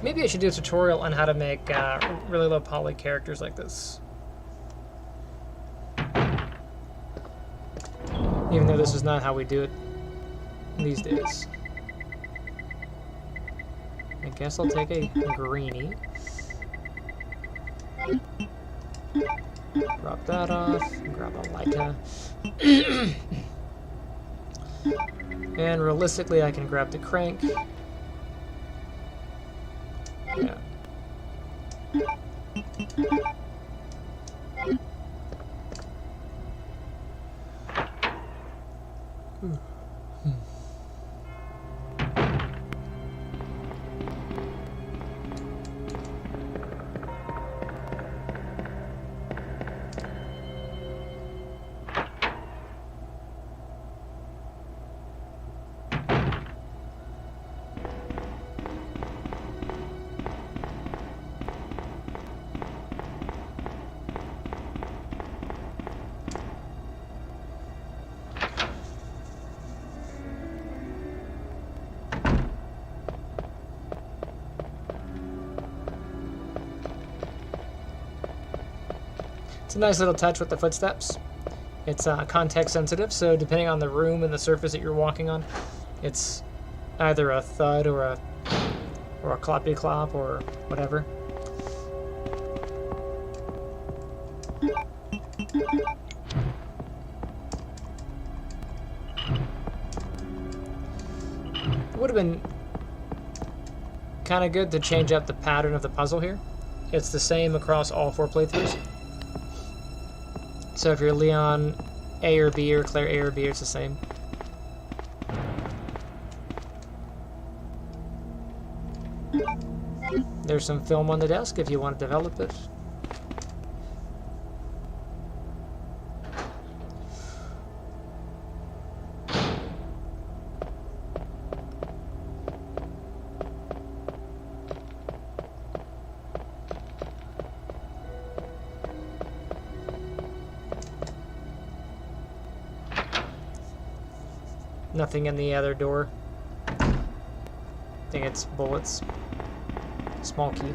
Maybe I should do a tutorial on how to make really low poly characters like this. Even though this is not how we do it these days. I guess I'll take a greenie. Drop that off, grab a Leica. And realistically I can grab the crank. Yeah. It's a nice little touch with the footsteps. It's context sensitive, so depending on the room and the surface that you're walking on, it's either a thud or a cloppy clop or whatever. It would have been kind of good to change up the pattern of the puzzle here. It's the same across all 4 playthroughs. So if you're Leon A or B or Claire A or B, it's the same. There's some film on the desk if you want to develop it. Nothing in the other door. I think it's bullets. Small key.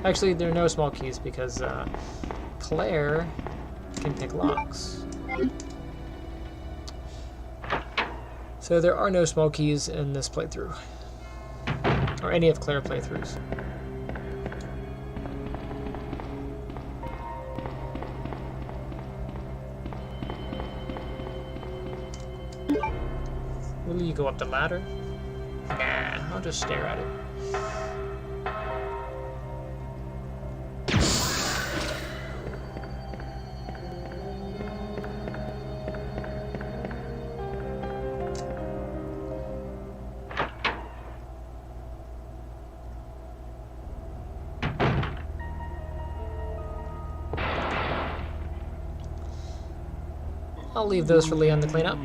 Actually, there are no small keys because Claire can pick locks. So there are no small keys in this playthrough. Or any of Claire playthroughs. Will you go up the ladder? Nah, I'll just stare at it. I'll leave those for Leon to clean up.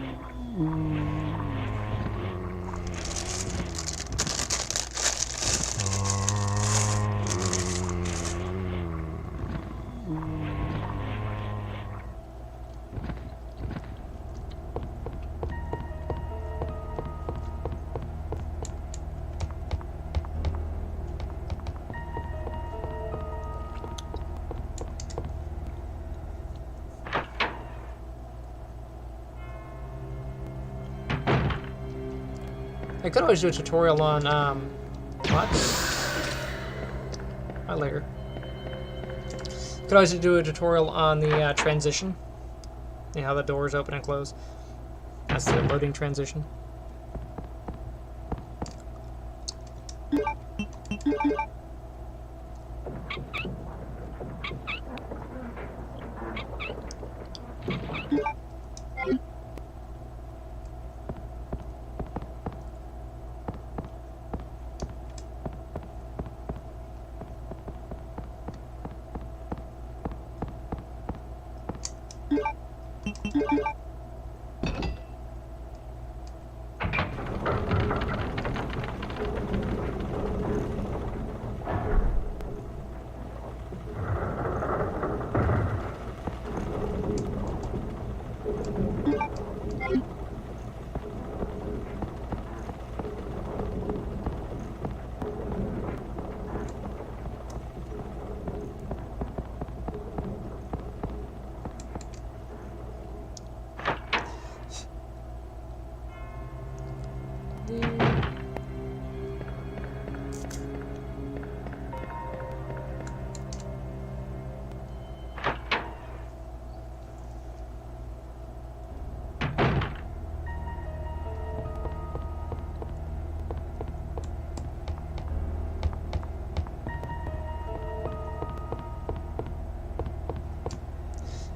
I could always do a tutorial on, what? Hi, later. Could always do a tutorial on the transition. You know, how the doors open and close. That's the loading transition.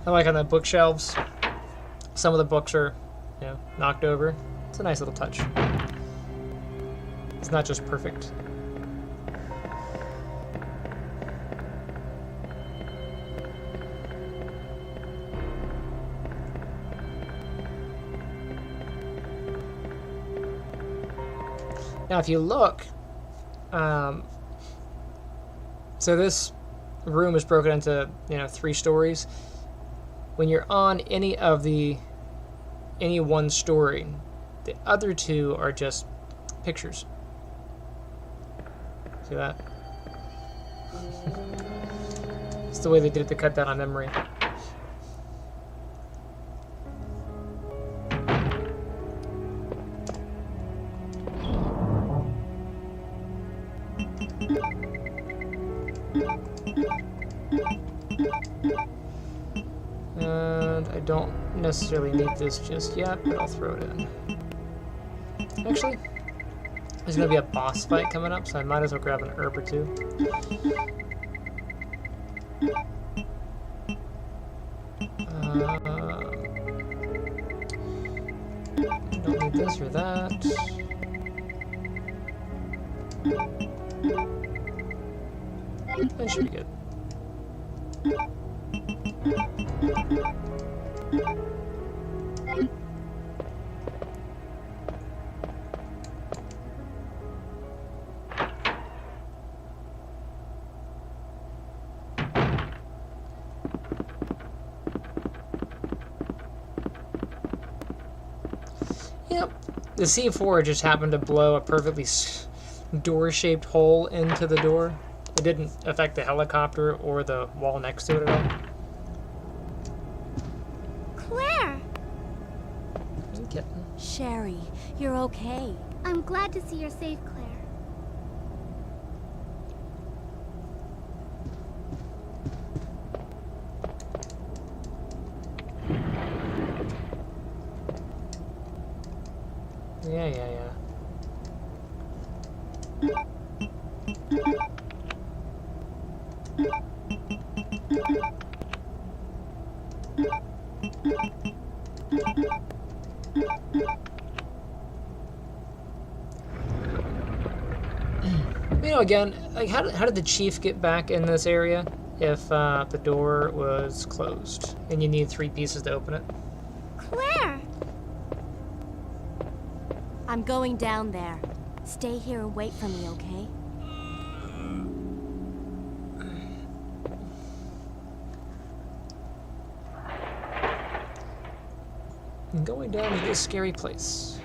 I like on the bookshelves, some of the books are, you know, knocked over. It's a nice little touch. It's not just perfect. Now, if you look, so this room is broken into, you know, 3 stories. When you're on any one story, the other 2 are just pictures. See that? It's the way they did it to cut down on memory. And I don't necessarily need this just yet, but I'll throw it in. Actually, there's going to be a boss fight coming up, so I might as well grab an herb or 2. Don't need this or that. That should be good. Yep, the C4 just happened to blow a perfectly door-shaped hole into the door. It didn't affect the helicopter or the wall next to it at all. Claire! Kitten. Sherry, you're okay. I'm glad to see you're safe, Claire. Yeah, You know, again, like how did the chief get back in this area if the door was closed and you need 3 pieces to open it? Claire! I'm going down there. Stay here and wait for me, okay? I'm going down to this scary place.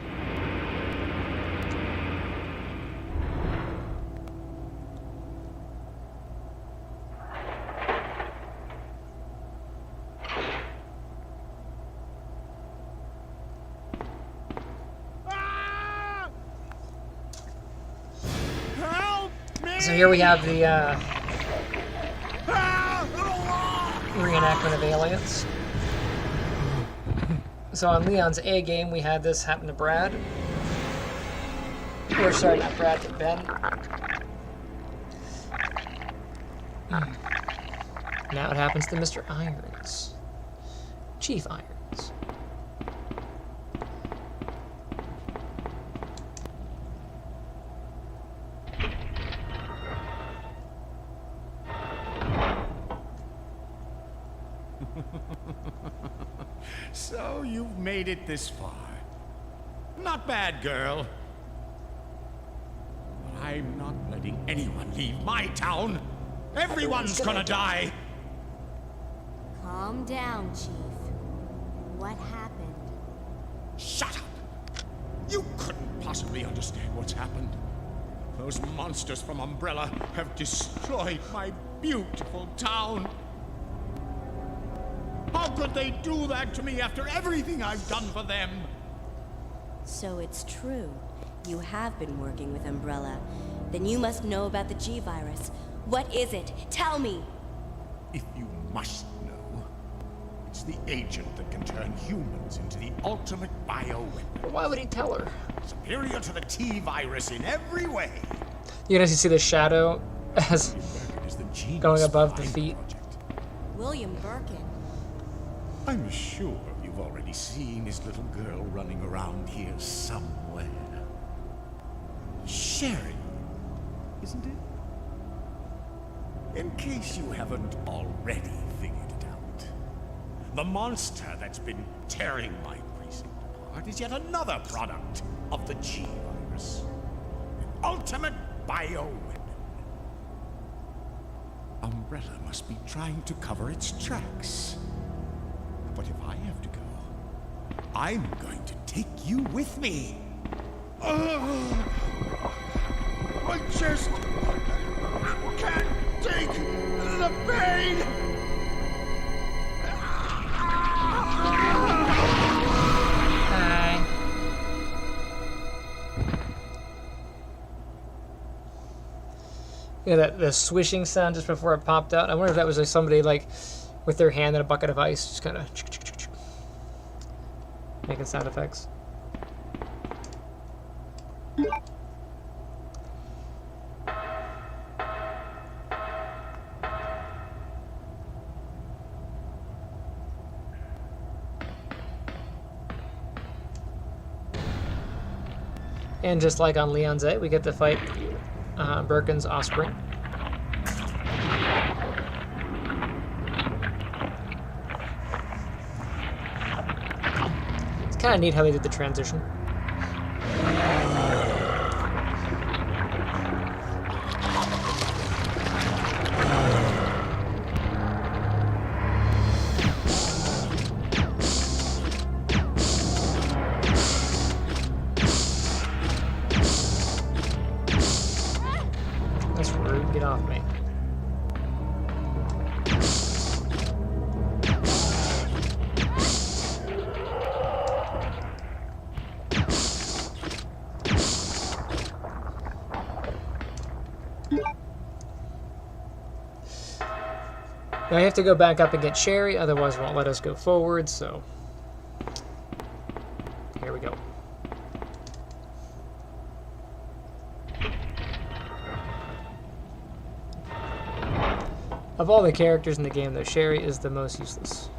So here we have the reenactment of Aliens. So on Leon's A game, we had this happen to Brad. Or sorry, not Brad, but Ben. Now it happens to Mr. Irons. Chief Irons. So you've made it this far. Not bad, girl. But I'm not letting anyone leave my town. Everyone's gonna die. Calm down, Chief. What happened? Shut up! You couldn't possibly understand what's happened. Those monsters from Umbrella have destroyed my beautiful town. How could they do that to me after everything I've done for them? So it's true. You have been working with Umbrella. Then you must know about the G-Virus. What is it? Tell me! If you must know, it's the agent that can turn humans into the ultimate bioweapon. Why would he tell her? Superior to the T-Virus in every way. You can actually see the shadow as Is the genius going above the behind feet. project. William Birkin. I'm sure you've already seen his little girl running around here somewhere. Sherry, isn't it? In case you haven't already figured it out, the monster that's been tearing my precinct apart is yet another product of the G-Virus. An ultimate bioweapon. Umbrella must be trying to cover its tracks. But if I have to go, I'm going to take you with me. I just can't take the pain. Hi. Yeah, that the swishing sound just before it popped out. I wonder if that was like somebody like with their hand in a bucket of ice, just kind of making sound effects. And just like on Leon's A, we get to fight Birkin's offspring. It's kind of neat how they did the transition. That's rude. Get off me. Now I have to go back up and get Sherry, otherwise it won't let us go forward, so here we go. Of all the characters in the game, though, Sherry is the most useless.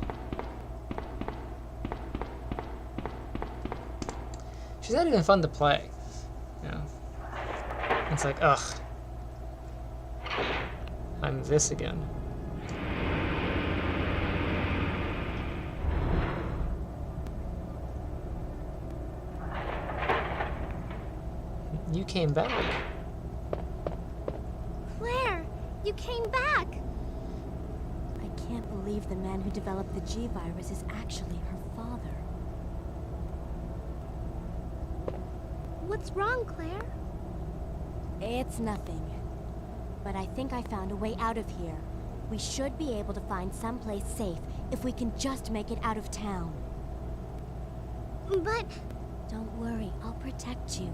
She's not even fun to play. You know? It's like, ugh. I'm this again. You came back. Claire, you came back. I can't believe the man who developed the G-Virus is actually her father. What's wrong, Claire? It's nothing. But I think I found a way out of here. We should be able to find someplace safe if we can just make it out of town. But Don't worry, I'll protect you.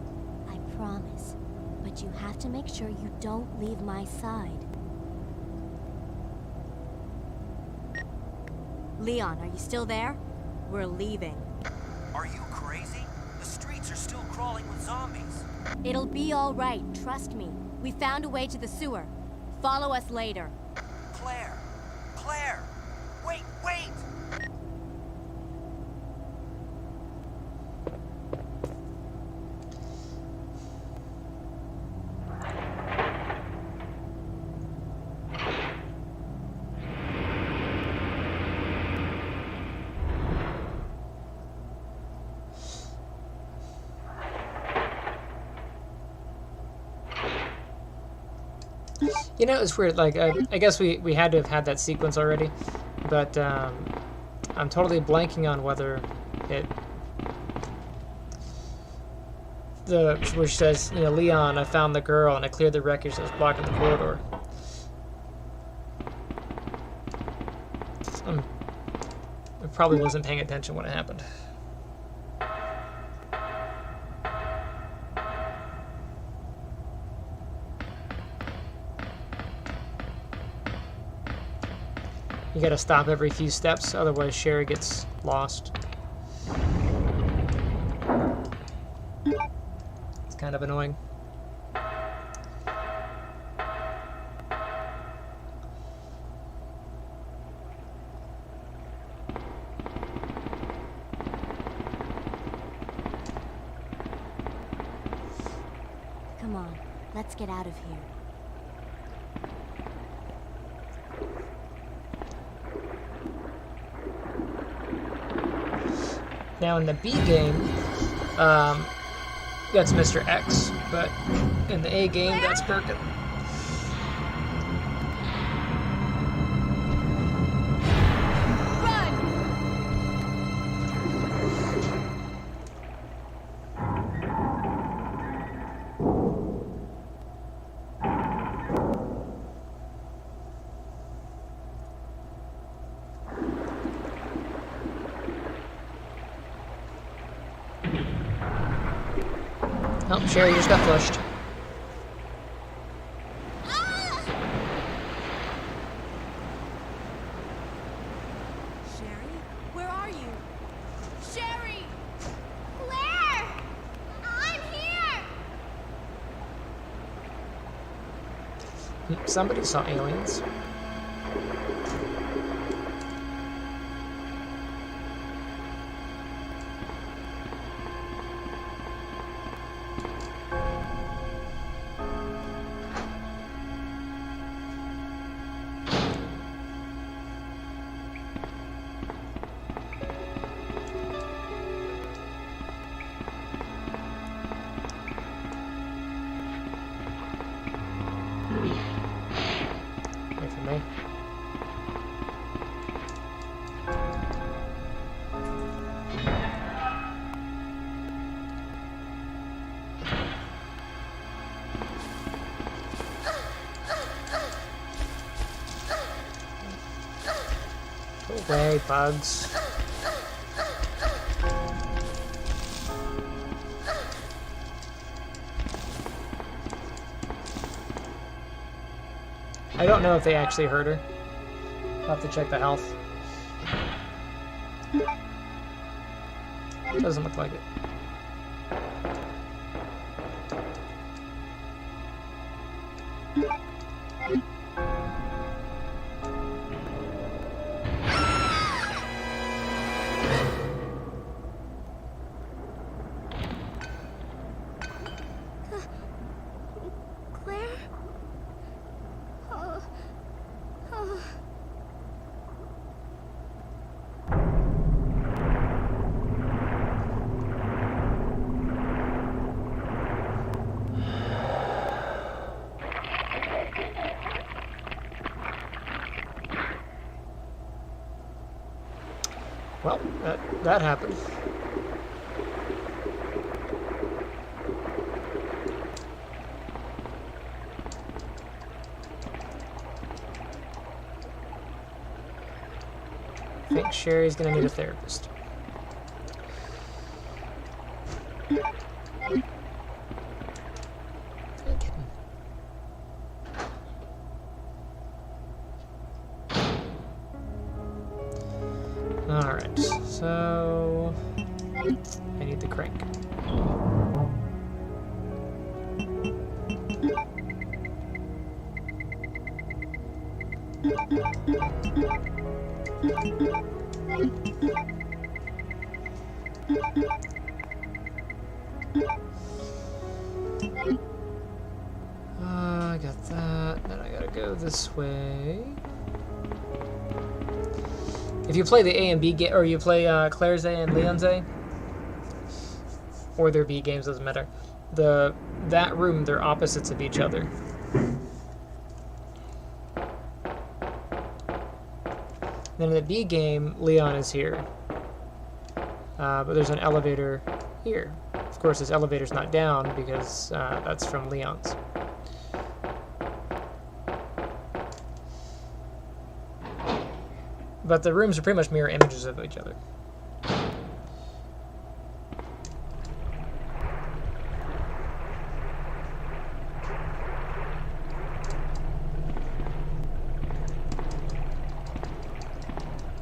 I promise. But you have to make sure you don't leave my side. Leon, are you still there? We're leaving. Are you crazy? The streets are still crawling with zombies. It'll be all right, trust me. We found a way to the sewer. Follow us later. Claire! Claire! Wait, wait! You know, it's weird. Like, I guess we had to have had that sequence already, but I'm totally blanking on whether it. Which says, you know, Leon, I found the girl and I cleared the wreckage that was blocking the corridor. I probably wasn't paying attention when it happened. You gotta stop every few steps, otherwise Sherry gets lost. It's kind of annoying. Come on, let's get out of here. Now in the B game, that's Mr. X, but in the A game, that's Birkin. Oh, Sherry just got flushed. Sherry, where are you? Sherry! Claire! I'm here! Somebody saw aliens. Wait for me. Go away, bugs. I don't know if they actually hurt her. I'll have to check the health. Doesn't look like it. Well, that happened. I think Sherry's gonna need a therapist. Alright, so I need the crank. I got that. Then I gotta go this way. If you play the A and B game, or you play Claire's A and Leon's A, or their B games, doesn't matter. That room, they're opposites of each other. Then in the B game, Leon is here, but there's an elevator here. Of course, this elevator's not down because that's from Leon's. But the rooms are pretty much mirror images of each other.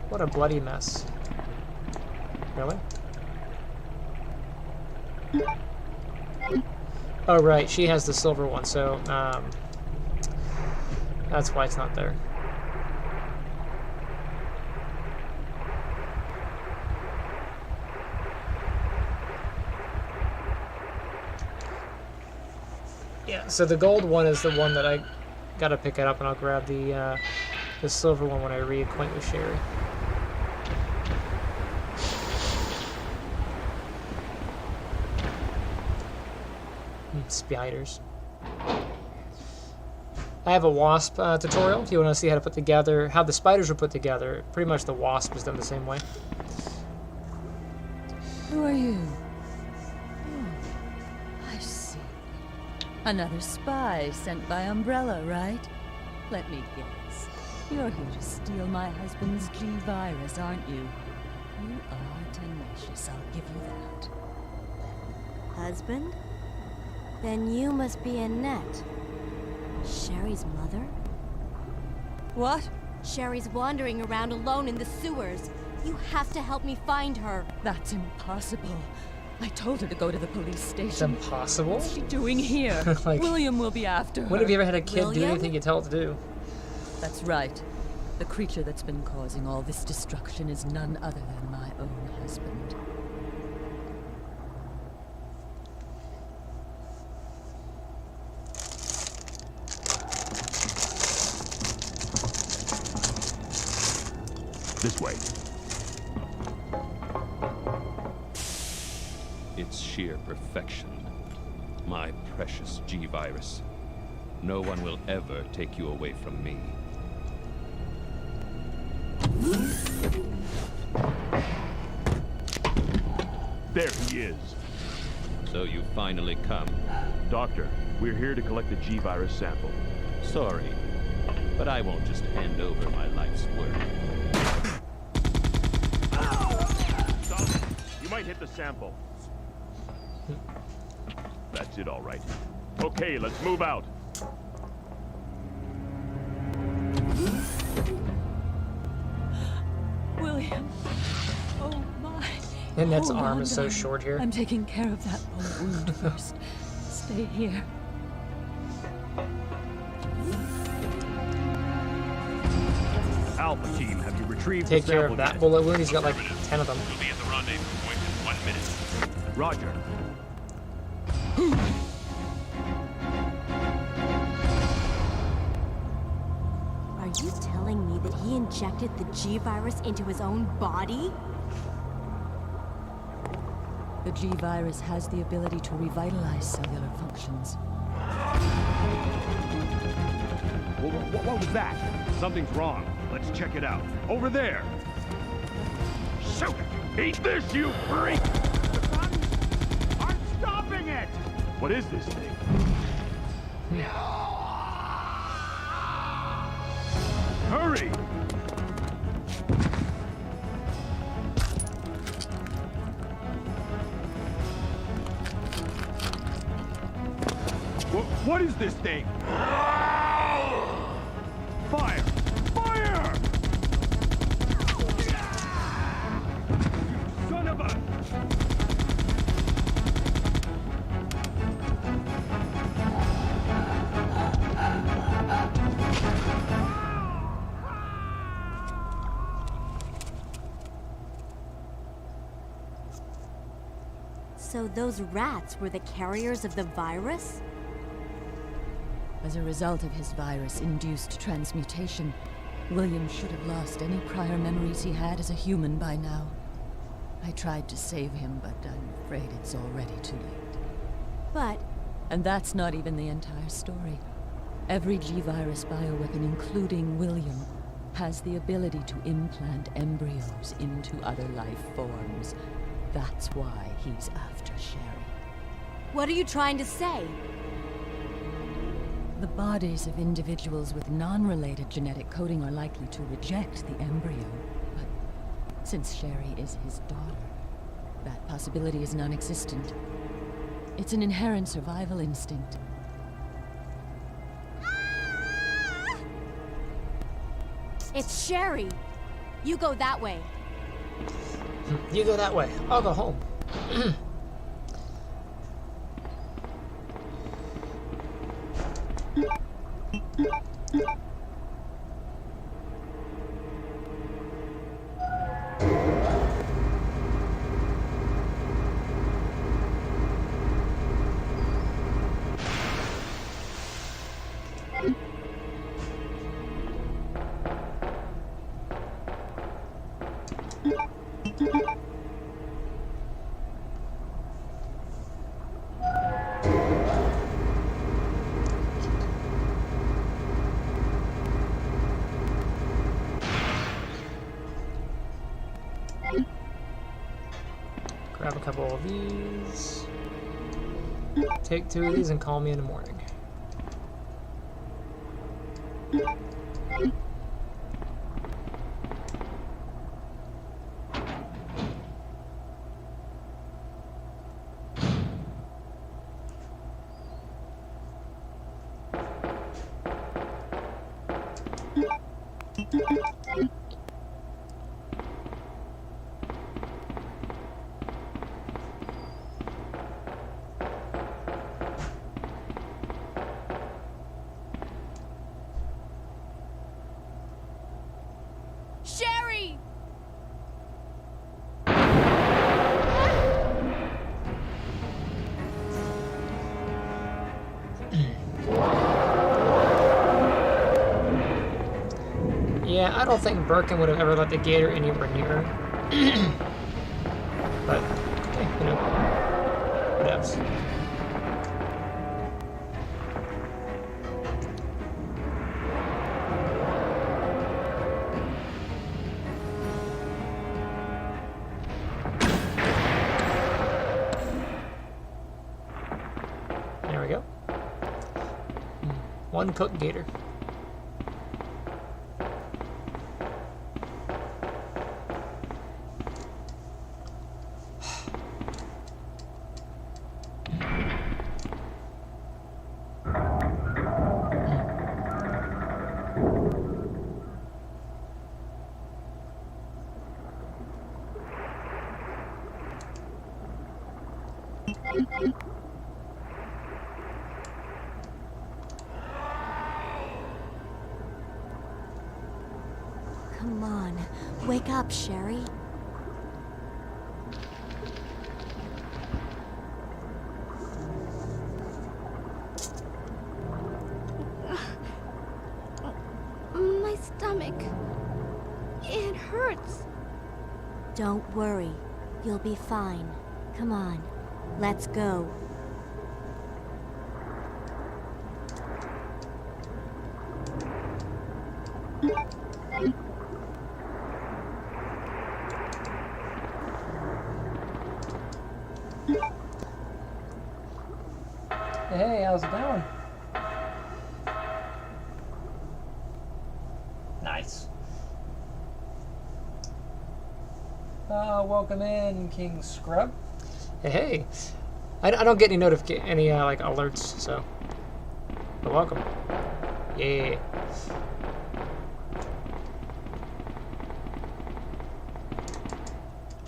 What a bloody mess. Really? Oh, right, she has the silver one, so that's why it's not there. Yeah, so the gold one is the one that I gotta pick it up, and I'll grab the silver one when I reacquaint with Sherry. Spiders. I have a wasp tutorial if you want to see how to put together, how the spiders are put together. Pretty much the wasp is done the same way. Who are you? Oh, I see. Another spy sent by Umbrella, right? Let me guess. You're here to steal my husband's G-Virus, aren't you? You are tenacious, I'll give you that. Husband? Then you must be Annette. Sherry's mother? What? Sherry's wandering around alone in the sewers. You have to help me find her. That's impossible. I told her to go to the police station. It's impossible? What's she doing here? Like, William will be after her. When have you ever had a kid do William? anything you tell it to do? That's right. The creature that's been causing all this destruction is none other than my own husband. This way. It's sheer perfection. My precious G-Virus. No one will ever take you away from me. There he is. So you finally come. Doctor, we're here to collect the G-Virus sample. Sorry, but I won't just hand over my life's work. Stop. You might hit the sample. That's it, all right. Okay, let's move out. William. Oh my. Annette's Hold arm on, is so darling. short here. I'm taking care of that old wound first. Stay here. Alpha team, have you retrieved Take the care sample of that yet? bullet wound. He's got like 10 of them. We'll be at the rendezvous point in 1 minute. Roger. Are you telling me that he injected the G-Virus into his own body? The G-Virus has the ability to revitalize cellular functions. What was that? Something's wrong. Let's check it out. Over there. Eat this, you freak! I'm stopping it! What is this thing? Hurry! What is this thing? Fire! Fire! Son of a... So those rats were the carriers of the virus? As a result of his virus-induced transmutation, William should have lost any prior memories he had as a human by now. I tried to save him, but I'm afraid it's already too late. But... And that's not even the entire story. Every G-Virus bioweapon, including William, has the ability to implant embryos into other life forms. That's why he's after Sherry. What are you trying to say? The bodies of individuals with non-related genetic coding are likely to reject the embryo, but since Sherry is his daughter, that possibility is non-existent. It's an inherent survival instinct. It's Sherry! You go that way. You go that way. I'll go home. Grab a couple of these. Take 2 of these and call me in the morning. Sherry! Yeah, I don't think Birkin would have ever let the gator anywhere near her. But, hey, you know, whatevs. There we go. One cooked gator. Come on, wake up, Sherry. My stomach. It hurts. Don't worry. You'll be fine. Come on. Let's go. how's it going? Nice. Welcome in, King Scrub. Hey. I don't get any like alerts, so. But welcome. Yeah.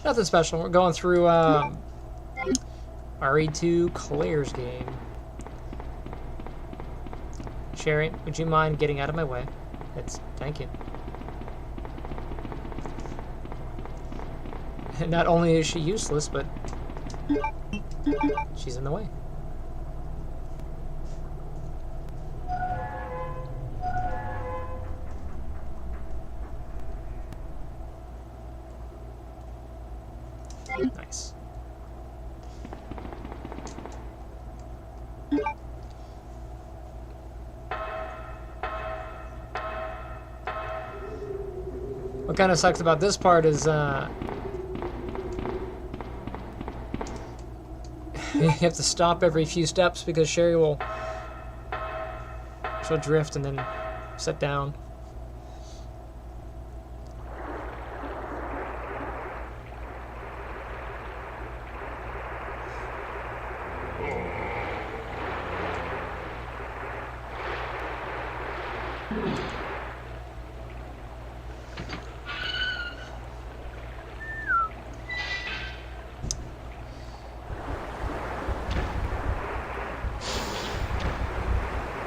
Nothing special. We're going through RE2 Claire's game. Sherry, would you mind getting out of my way? Thank you. Not only is she useless, but she's in the way. Nice. What kind of sucks about this part is you have to stop every few steps because Sherry she'll drift and then sit down.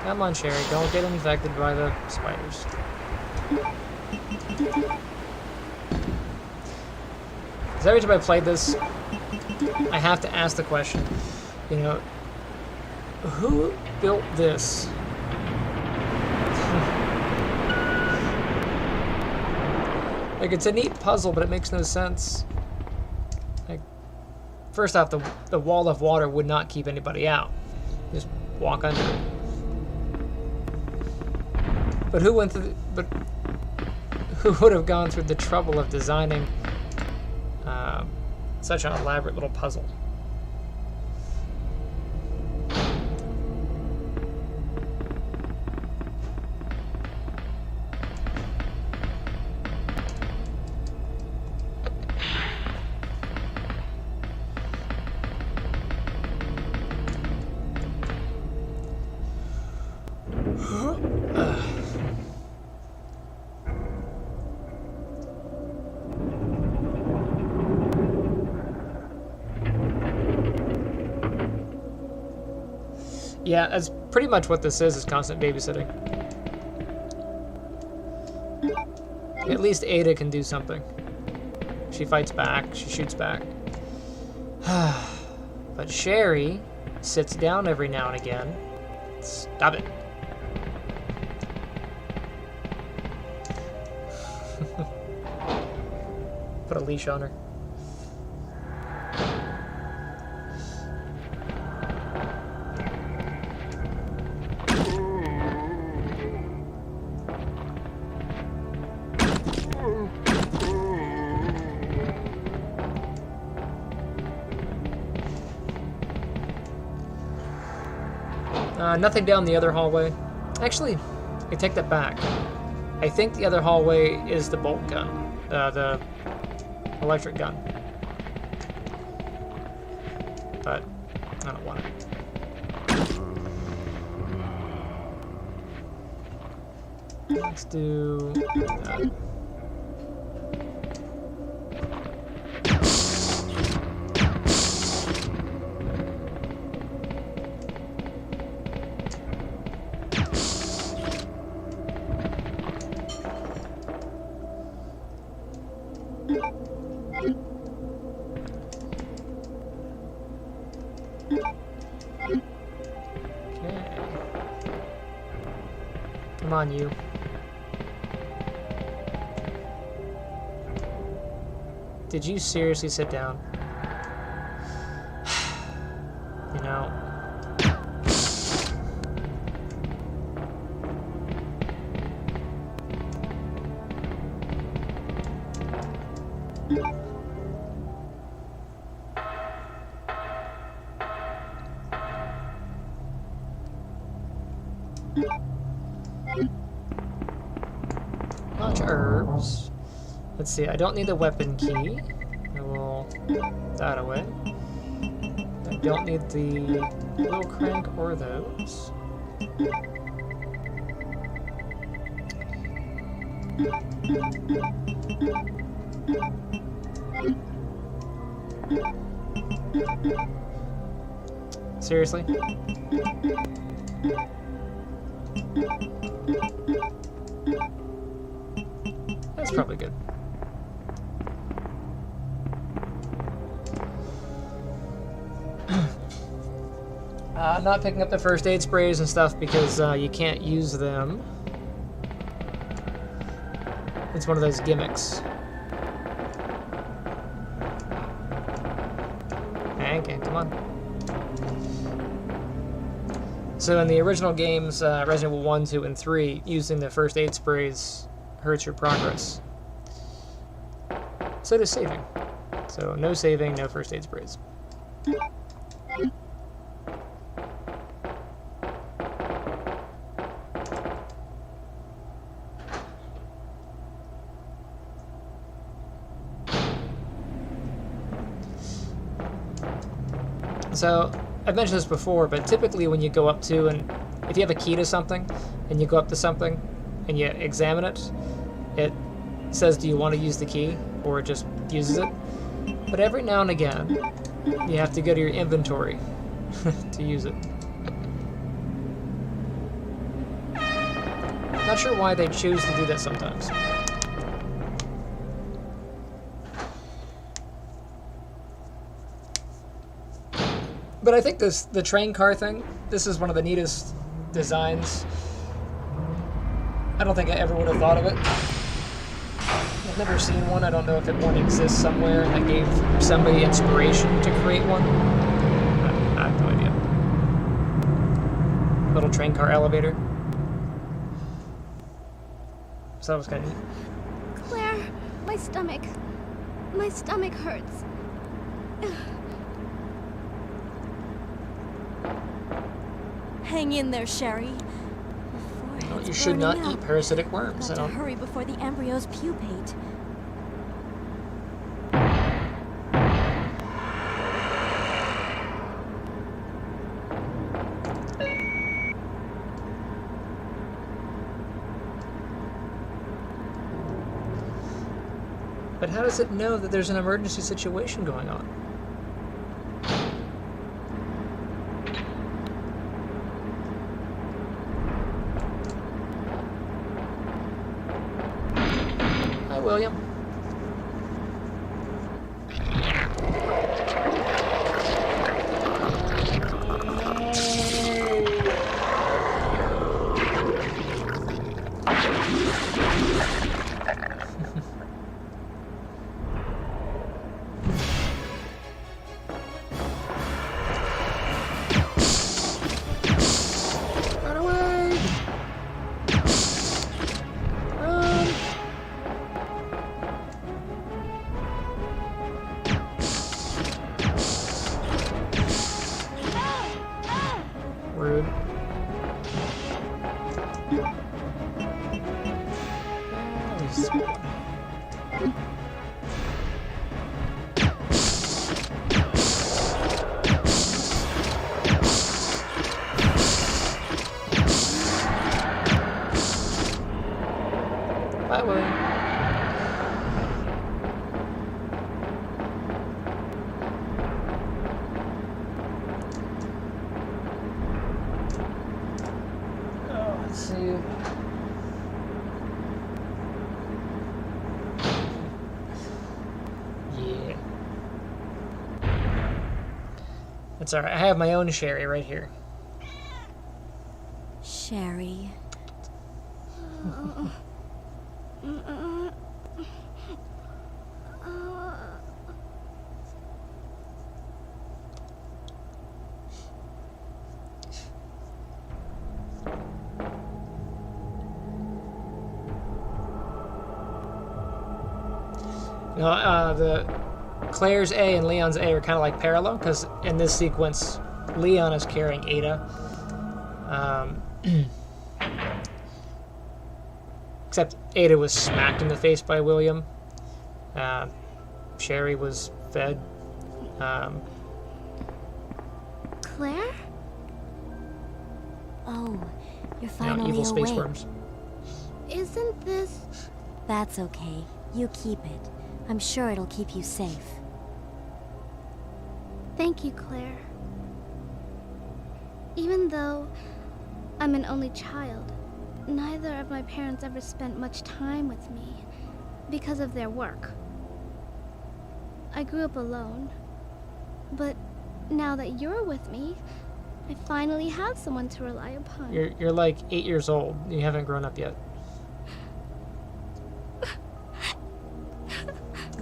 Come on, Sherry, don't get infected by the spiders. Because every time I play this, I have to ask the question, you know, who built this? Like, it's a neat puzzle, but it makes no sense. Like, first off, the wall of water would not keep anybody out. Just walk under it. But who would have gone through the trouble of designing such an elaborate little puzzle? Yeah, that's pretty much what this is constant babysitting. At least Ada can do something. She fights back, she shoots back. But Sherry sits down every now and again. Stop it. Put a leash on her. Nothing down the other hallway. Actually, I take that back. I think the other hallway is the bolt gun. The electric gun. But I don't want it. Let's do that. Come on, you. Did you seriously sit down? You know. Launch herbs. Let's see, I don't need the weapon key. I will put that away. I don't need the little crank or those. Seriously? That's probably good. I'm not picking up the first aid sprays and stuff because you can't use them. It's one of those gimmicks. Okay, come on. So in the original games, Resident Evil 1, 2, and 3, using the first aid sprays hurts your progress. So does saving. So no saving, no first aid sprays. So, I've mentioned this before, but typically when you go up to, and if you have a key to something, and you go up to something, and you examine it, it says, do you want to use the key, or it just uses it. But every now and again, you have to go to your inventory to use it. Not sure why they choose to do that sometimes. But I think the train car thing, this is one of the neatest designs. I don't think I ever would have thought of it. I've never seen one. I don't know if one exists somewhere and that gave somebody inspiration to create one. I have no idea. Little train car elevator. So that was kind of neat. Claire, my stomach hurts. Hang in there, Sherry. Well, you should not eat parasitic worms. Got to hurry before the embryos pupate. But how does it know that there's an emergency situation going on? Hi, William. Rude. Bye, William. Let's see. Yeah. That's alright. I have my own Sherry right here. Sherry. You know, the Claire's A and Leon's A are kind of like parallel, because in this sequence, Leon is carrying Ada. except Ada was smacked in the face by William. Sherry was fed. Claire? Oh, you're You finally know, evil space awake. worms. Isn't this... That's okay. You keep it. I'm sure it'll keep you safe. Thank you, Claire. Even though I'm an only child, neither of my parents ever spent much time with me because of their work. I grew up alone, but now that you're with me, I finally have someone to rely upon. You're like 8 years old. You haven't grown up yet.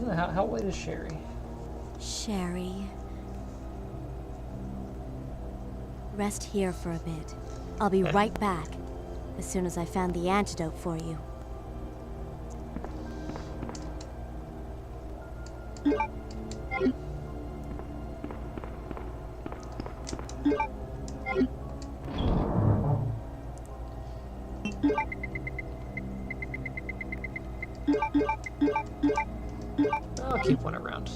How old is Sherry? Sherry. Rest here for a bit. I'll be right back as soon as I found the antidote for you. I'll keep one around.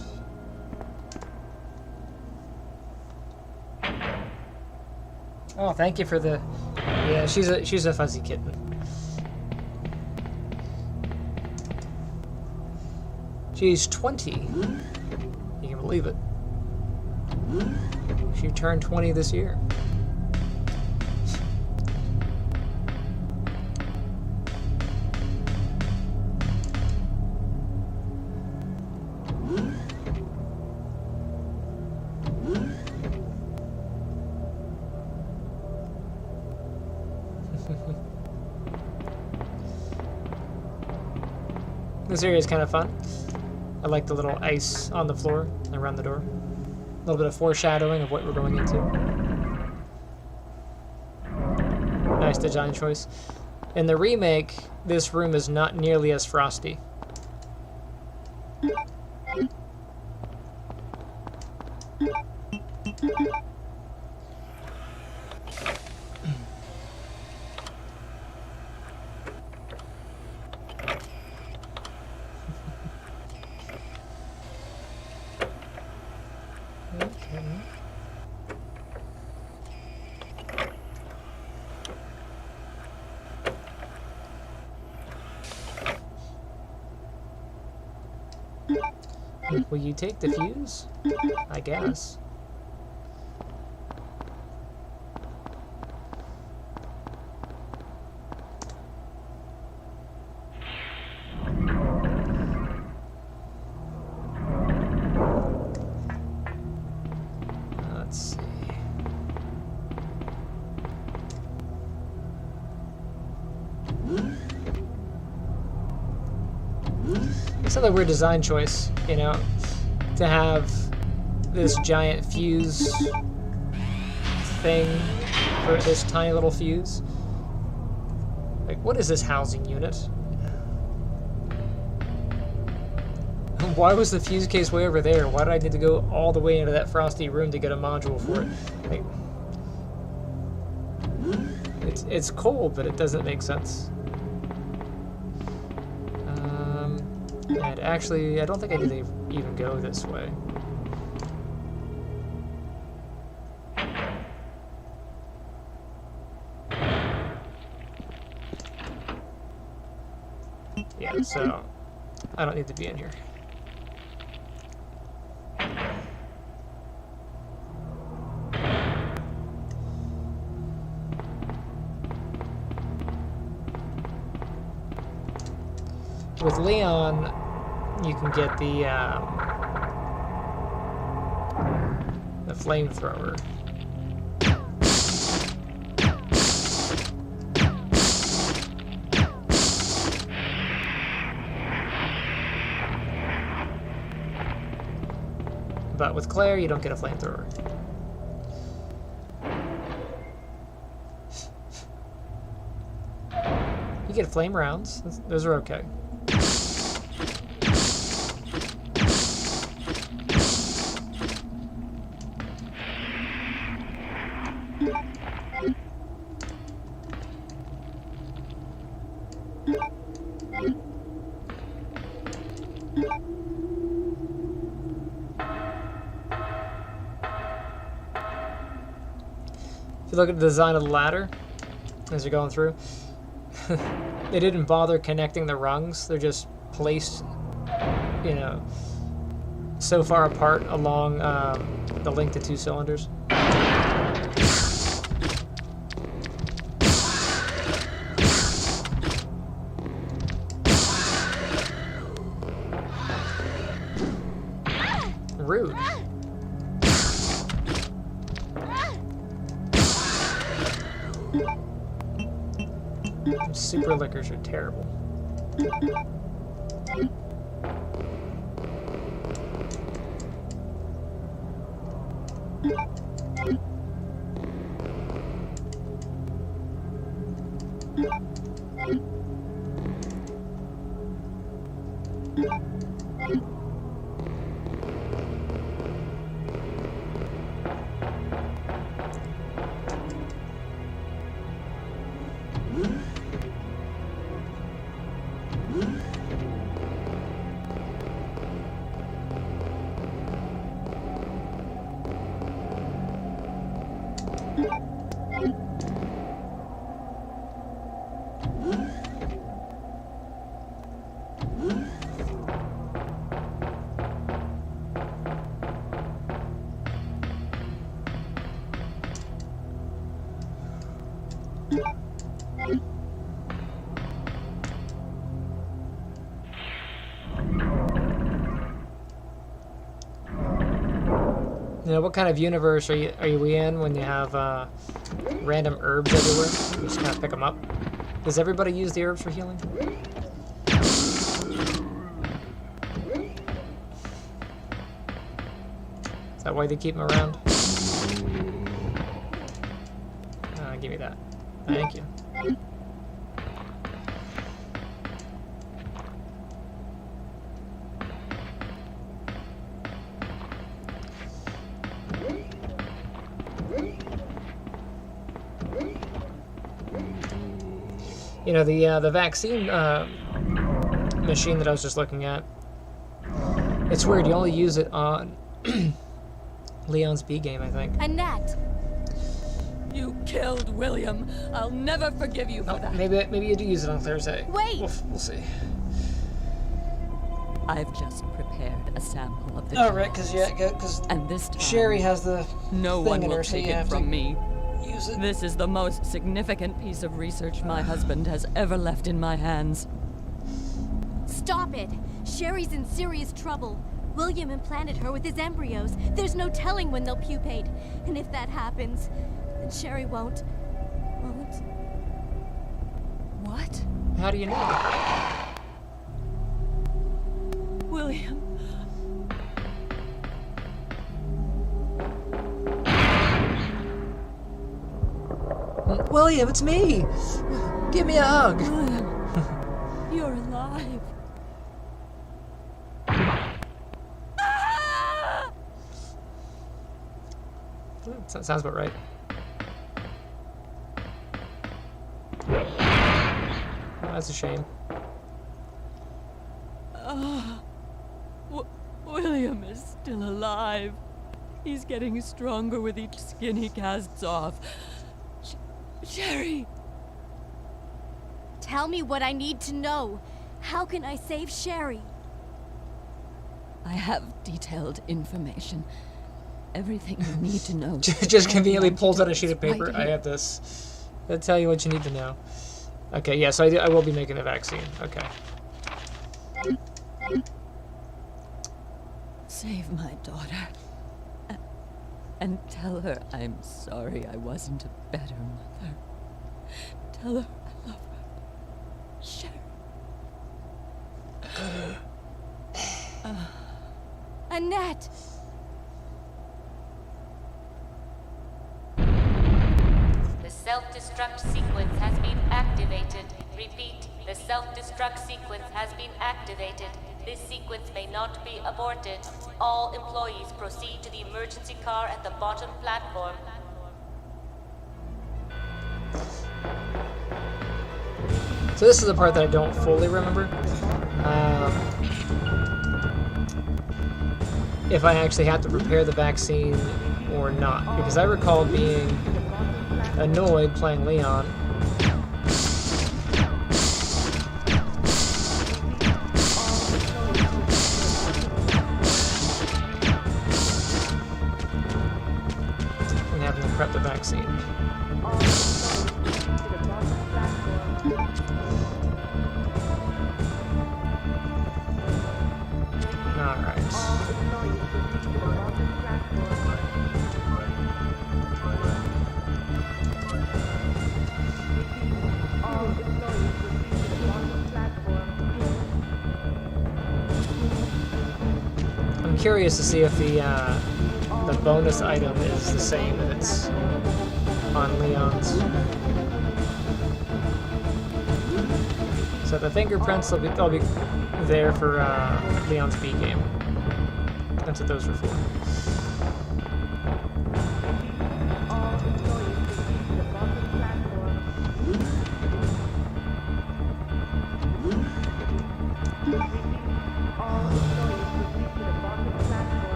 Oh, thank you for the... Yeah, she's a fuzzy kitten. She's 20. You can believe it. She turned 20 this year. This area is kind of fun. I like the little ice on the floor around the door. A little bit of foreshadowing of what we're going into. Nice design choice. In the remake, this room is not nearly as frosty. Will you take the fuse? I guess. Let's see. It's another weird design choice, you know, to have this giant fuse thing for this tiny little fuse. Like, what is this housing unit? Why was the fuse case way over there? Why did I need to go all the way into that frosty room to get a module for it? Like, it's cold, but it doesn't make sense. And actually, I don't think I need to even go this way. Yeah, so I don't need to be in here. With Leon, you can get the flamethrower. But with Claire, you don't get a flamethrower. You get flame rounds. Those are okay. If you look at the design of the ladder as you're going through, they didn't bother connecting the rungs. They're just placed, you know, so far apart along the link to 2 cylinders. Rude. Super liquors are terrible. You know, what kind of universe are we in when you have random herbs everywhere? You just kind of pick them up. Does everybody use the herbs for healing? Is that why they keep them around? Give me that. Thank you. You know, the vaccine machine that I was just looking at, it's weird, you only use it on Leon's B game, I think. Annette! You killed William. I'll never forgive you for that. Maybe you do use it on Claire's A. Wait! We'll see. I've just prepared a sample of the Oh, right, because and this time, Sherry has the no thing one in will her, so take you it have from to me. use it. This is the most significant piece of research my husband has ever left in my hands. Stop it! Sherry's in serious trouble. William implanted her with his embryos. There's no telling when they'll pupate. And if that happens, then Sherry won't. What? How do you know? William. William, it's me! Give me a hug! William, you're alive. That sounds about right. Oh, that's a shame. William is still alive. He's getting stronger with each skin he casts off. Sherry! Tell me what I need to know. How can I save Sherry? I have detailed information. Everything you need to know. Just conveniently pulls out a sheet of paper. Right I have this. That'll tell you what you need to know. Okay, yes, I will be making the vaccine. Okay. Save my daughter. And tell her I'm sorry I wasn't a better mother. Tell her I love her. Sherry. Annette! The self-destruct sequence has been activated. Repeat, the self-destruct sequence has been activated. This sequence may not be aborted. All employees proceed to the emergency car at the bottom platform. So this is the part that I don't fully remember. If I actually have to prepare the vaccine or not. Because I recall being annoyed playing Leon. And having to prep the vaccine. Curious to see if the bonus item is the same if it's on Leon's. So the fingerprints they'll be there for Leon's B game. That's what those are for.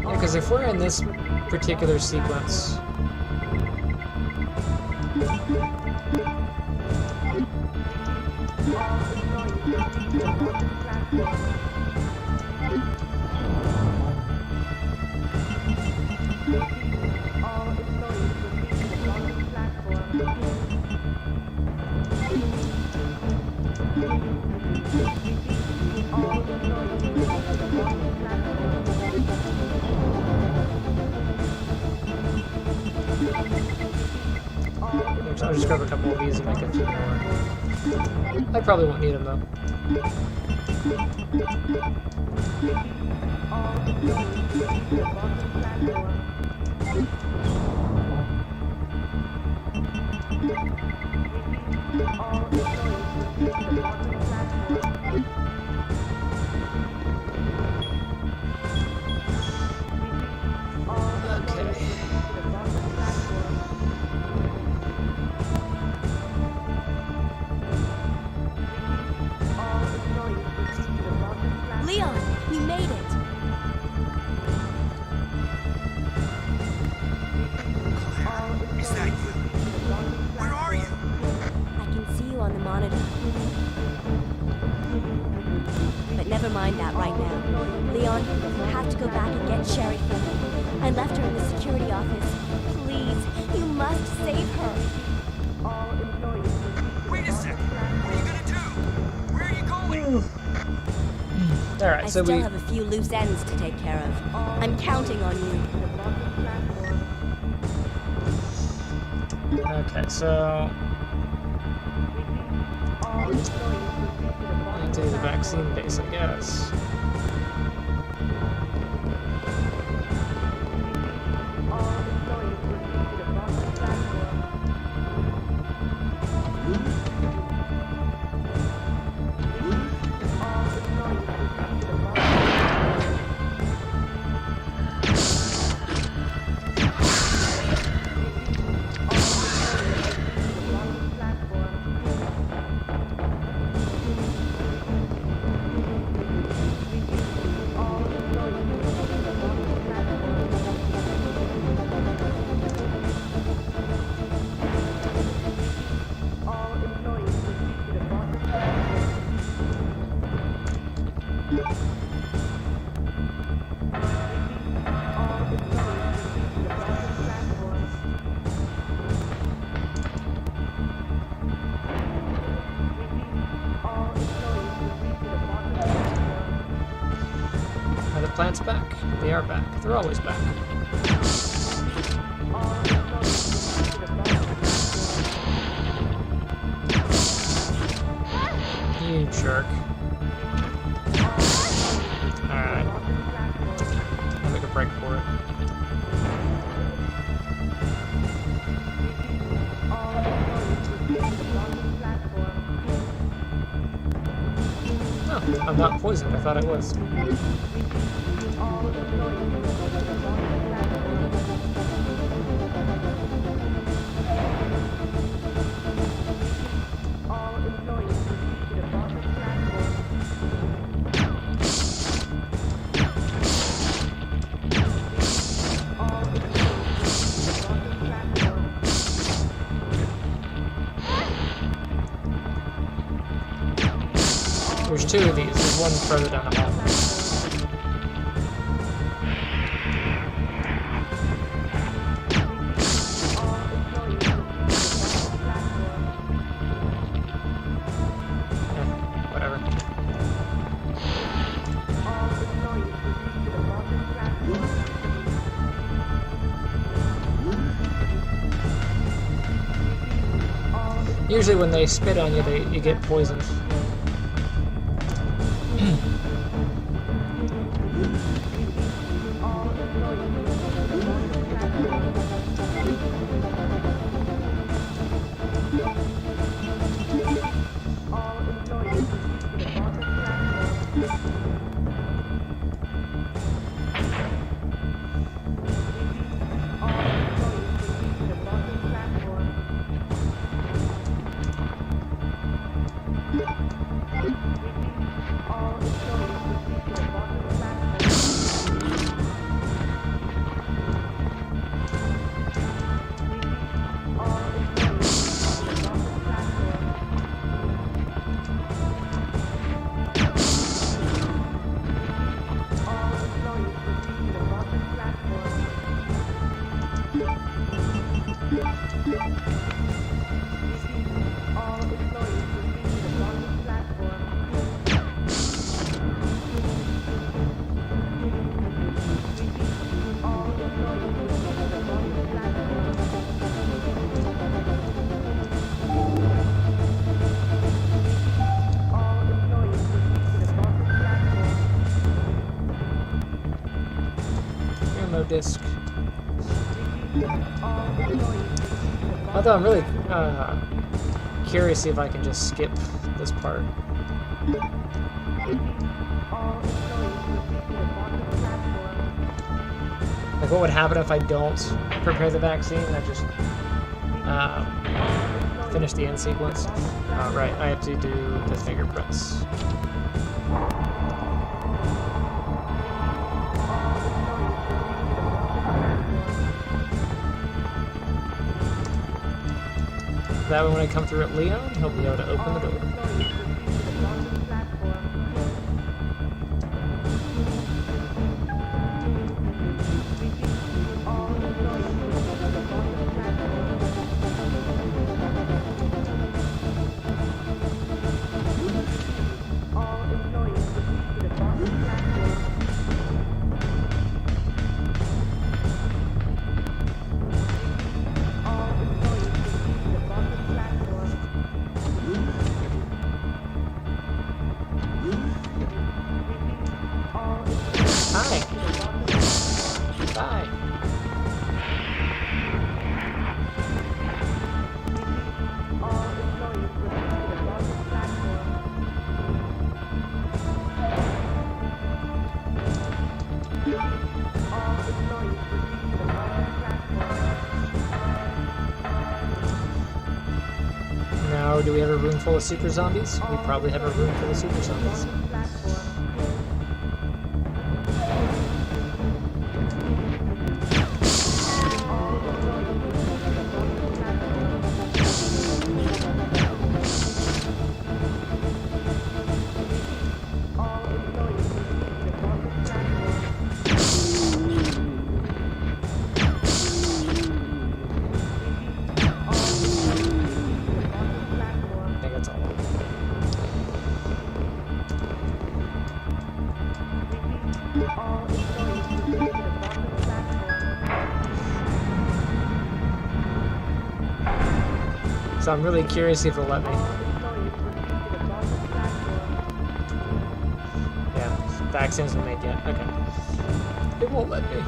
Because if we're in this particular sequence, I'll just grab a couple of these and make a few more. I probably won't need them though. Leon, you made it! Is that you? Where are you? I can see you on the monitor. But never mind that right now. Leon, you have to go back and get Sherry for me. I left her in the security office. Please, you must save her. Wait a second. What are you gonna do? Where are you going? Alright, I so still we have a few loose ends to take care of. I'm counting on you. Okay, so I need to do the vaccine base, I guess. Are the plants back? They are back. They're always back. You jerk. Alright. I'll make a break for it. Oh, I'm not poisoned. I thought I was. two of these. There's one further down the hall. Usually when they spit on you, you get poisoned. Disc. Although I'm really curious to see if I can just skip this part. Like, what would happen if I don't prepare the vaccine and I just finish the end sequence? Right, I have to do the fingerprints. That way when I come through at Leon, he'll be able to open the door. Now, do we have a room full of super zombies? We probably have a room full of super zombies. So I'm really curious if it'll let me. Yeah, vaccine's been made yet. Okay. It won't let me.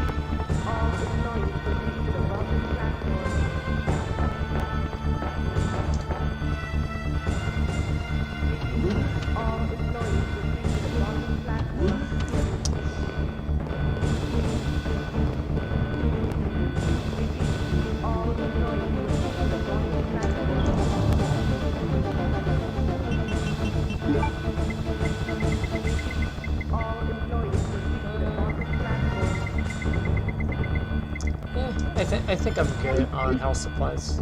I think I'm good on health supplies.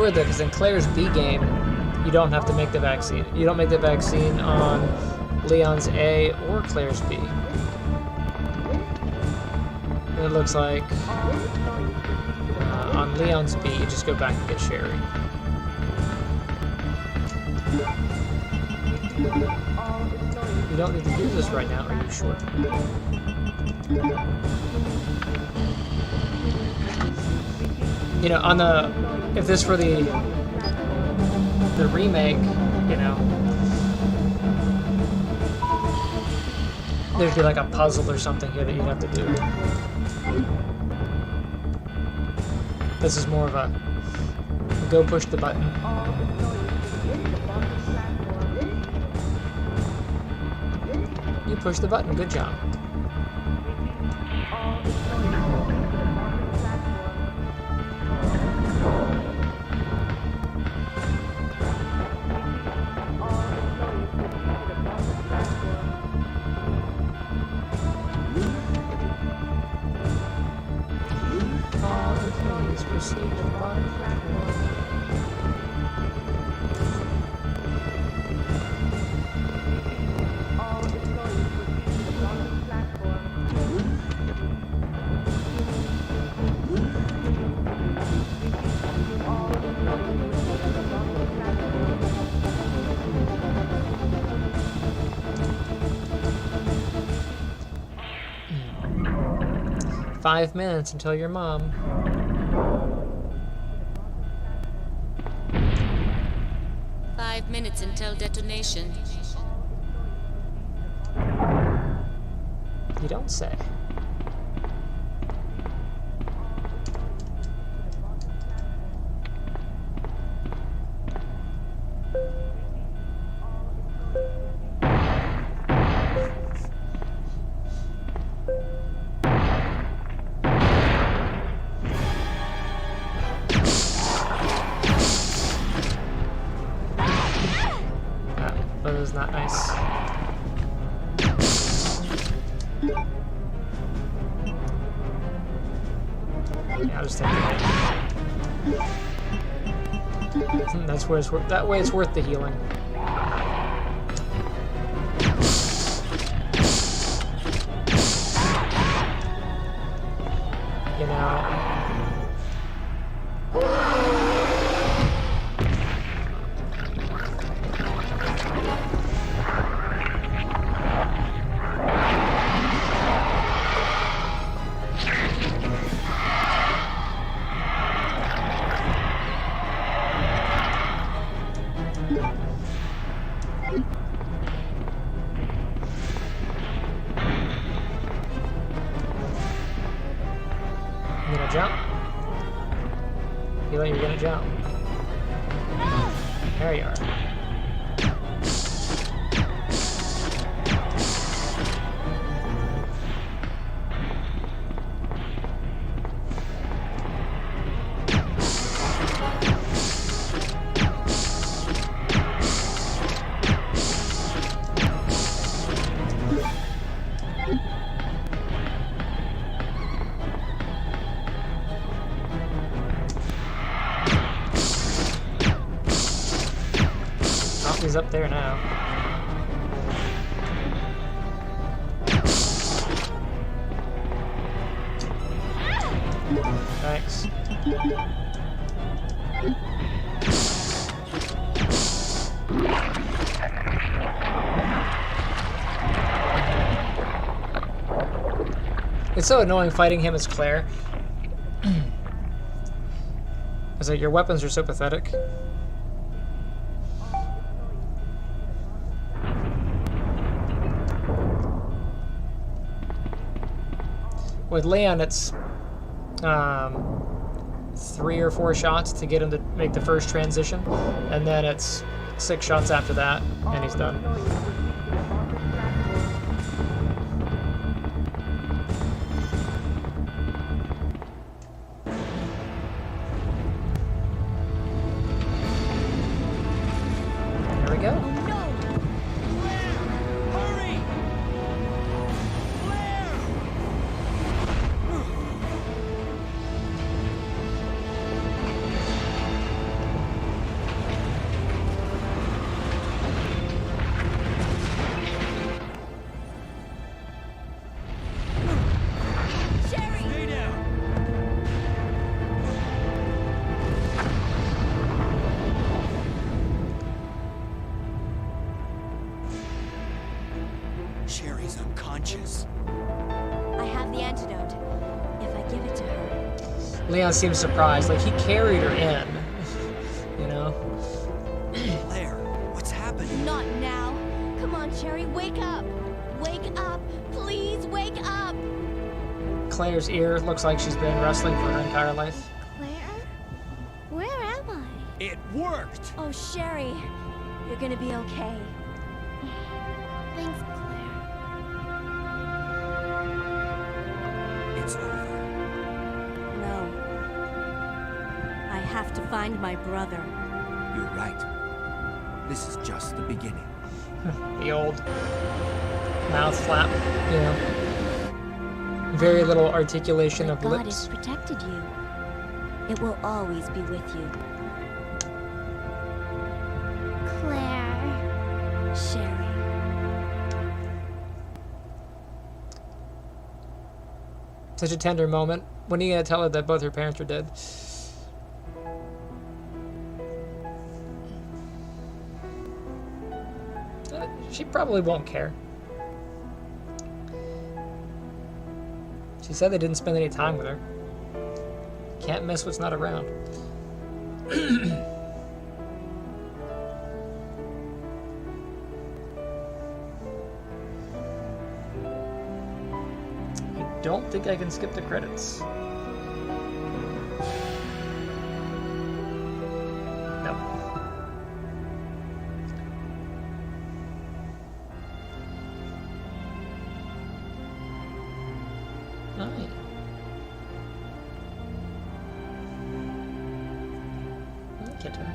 weird though, because in Claire's B game, you don't have to make the vaccine. You don't make the vaccine on Leon's A or Claire's B. And it looks like on Leon's B, you just go back and get Sherry. You don't need to do this right now, are you sure? You know, on the, if this were the remake, you know, there'd be like a puzzle or something here that you'd have to do. This is more of a go push the button. You push the button, good job. Five minutes until your mom. Minutes until detonation. You don't say. Not nice. Yeah, I'll just take it. That's where it's worth. That way, it's worth the healing. You know. You gonna jump? You're gonna jump. There you are. He's up there now. Thanks. It's so annoying fighting him as Claire. It's like your weapons are so pathetic. With Leon, it's 3 or 4 shots to get him to make the first transition, and then it's 6 shots after that, and he's done. There we go. Leon seems surprised, like he carried her in, you know? Claire, what's happening? Not now. Come on, Sherry, wake up. Wake up. Please wake up. Claire's ear looks like she's been wrestling for her entire life. Claire? Where am I? It worked! Oh, Sherry, you're gonna be okay. Thanks, Claire. It's over. No. I have to find my brother. You're right. This is just the beginning. The old mouth flap, you know. Very little articulation of God lips. has protected you. It will always be with you. Claire. Sherry. Such a tender moment. When are you gonna tell her that both her parents are dead? She probably won't care. She said they didn't spend any time with her. Can't miss what's not around. I don't think I can skip the credits. No. Right. Get to it.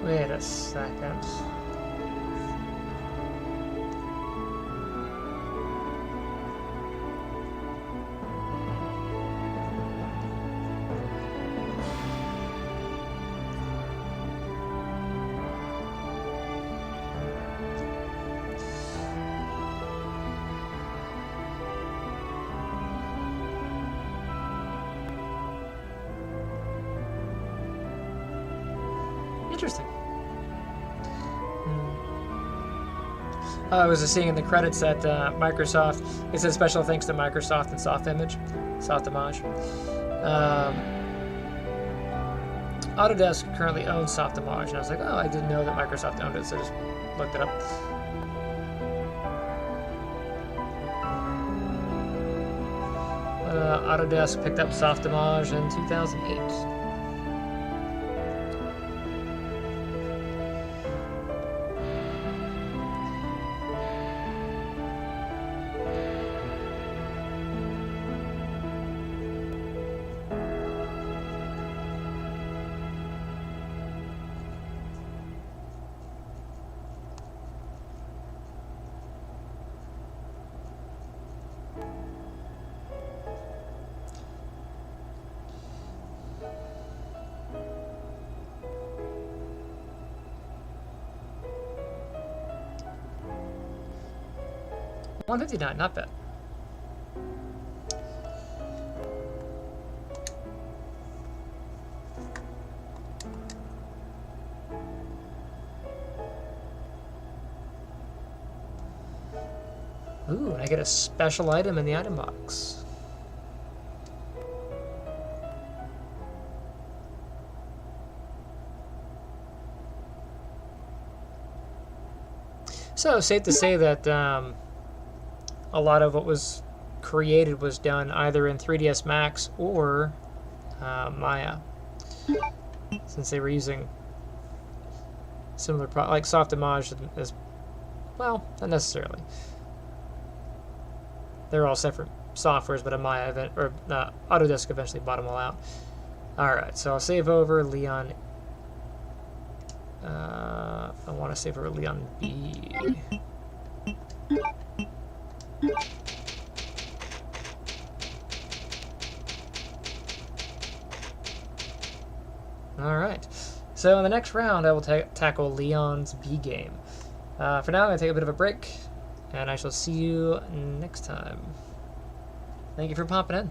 Wait a second. Interesting. I was just seeing in the credits that Microsoft, it says special thanks to Microsoft and Softimage. Autodesk currently owns Softimage, and I was like, oh, I didn't know that Microsoft owned it, so I just looked it up. Autodesk picked up Softimage in 2008. $159, not bad. Ooh, and I get a special item in the item box. So, safe to say that a lot of what was created was done either in 3ds Max or Maya, since they were using similar like Softimage as well, not necessarily. They're all separate softwares, but a Maya event or Autodesk eventually bought them all out. All right, so I'll save over Leon. I want to save over Leon B. Alright, so in the next round I will tackle Leon's B game. For now I'm going to take a bit of a break, and I shall see you next time. Thank you for popping in.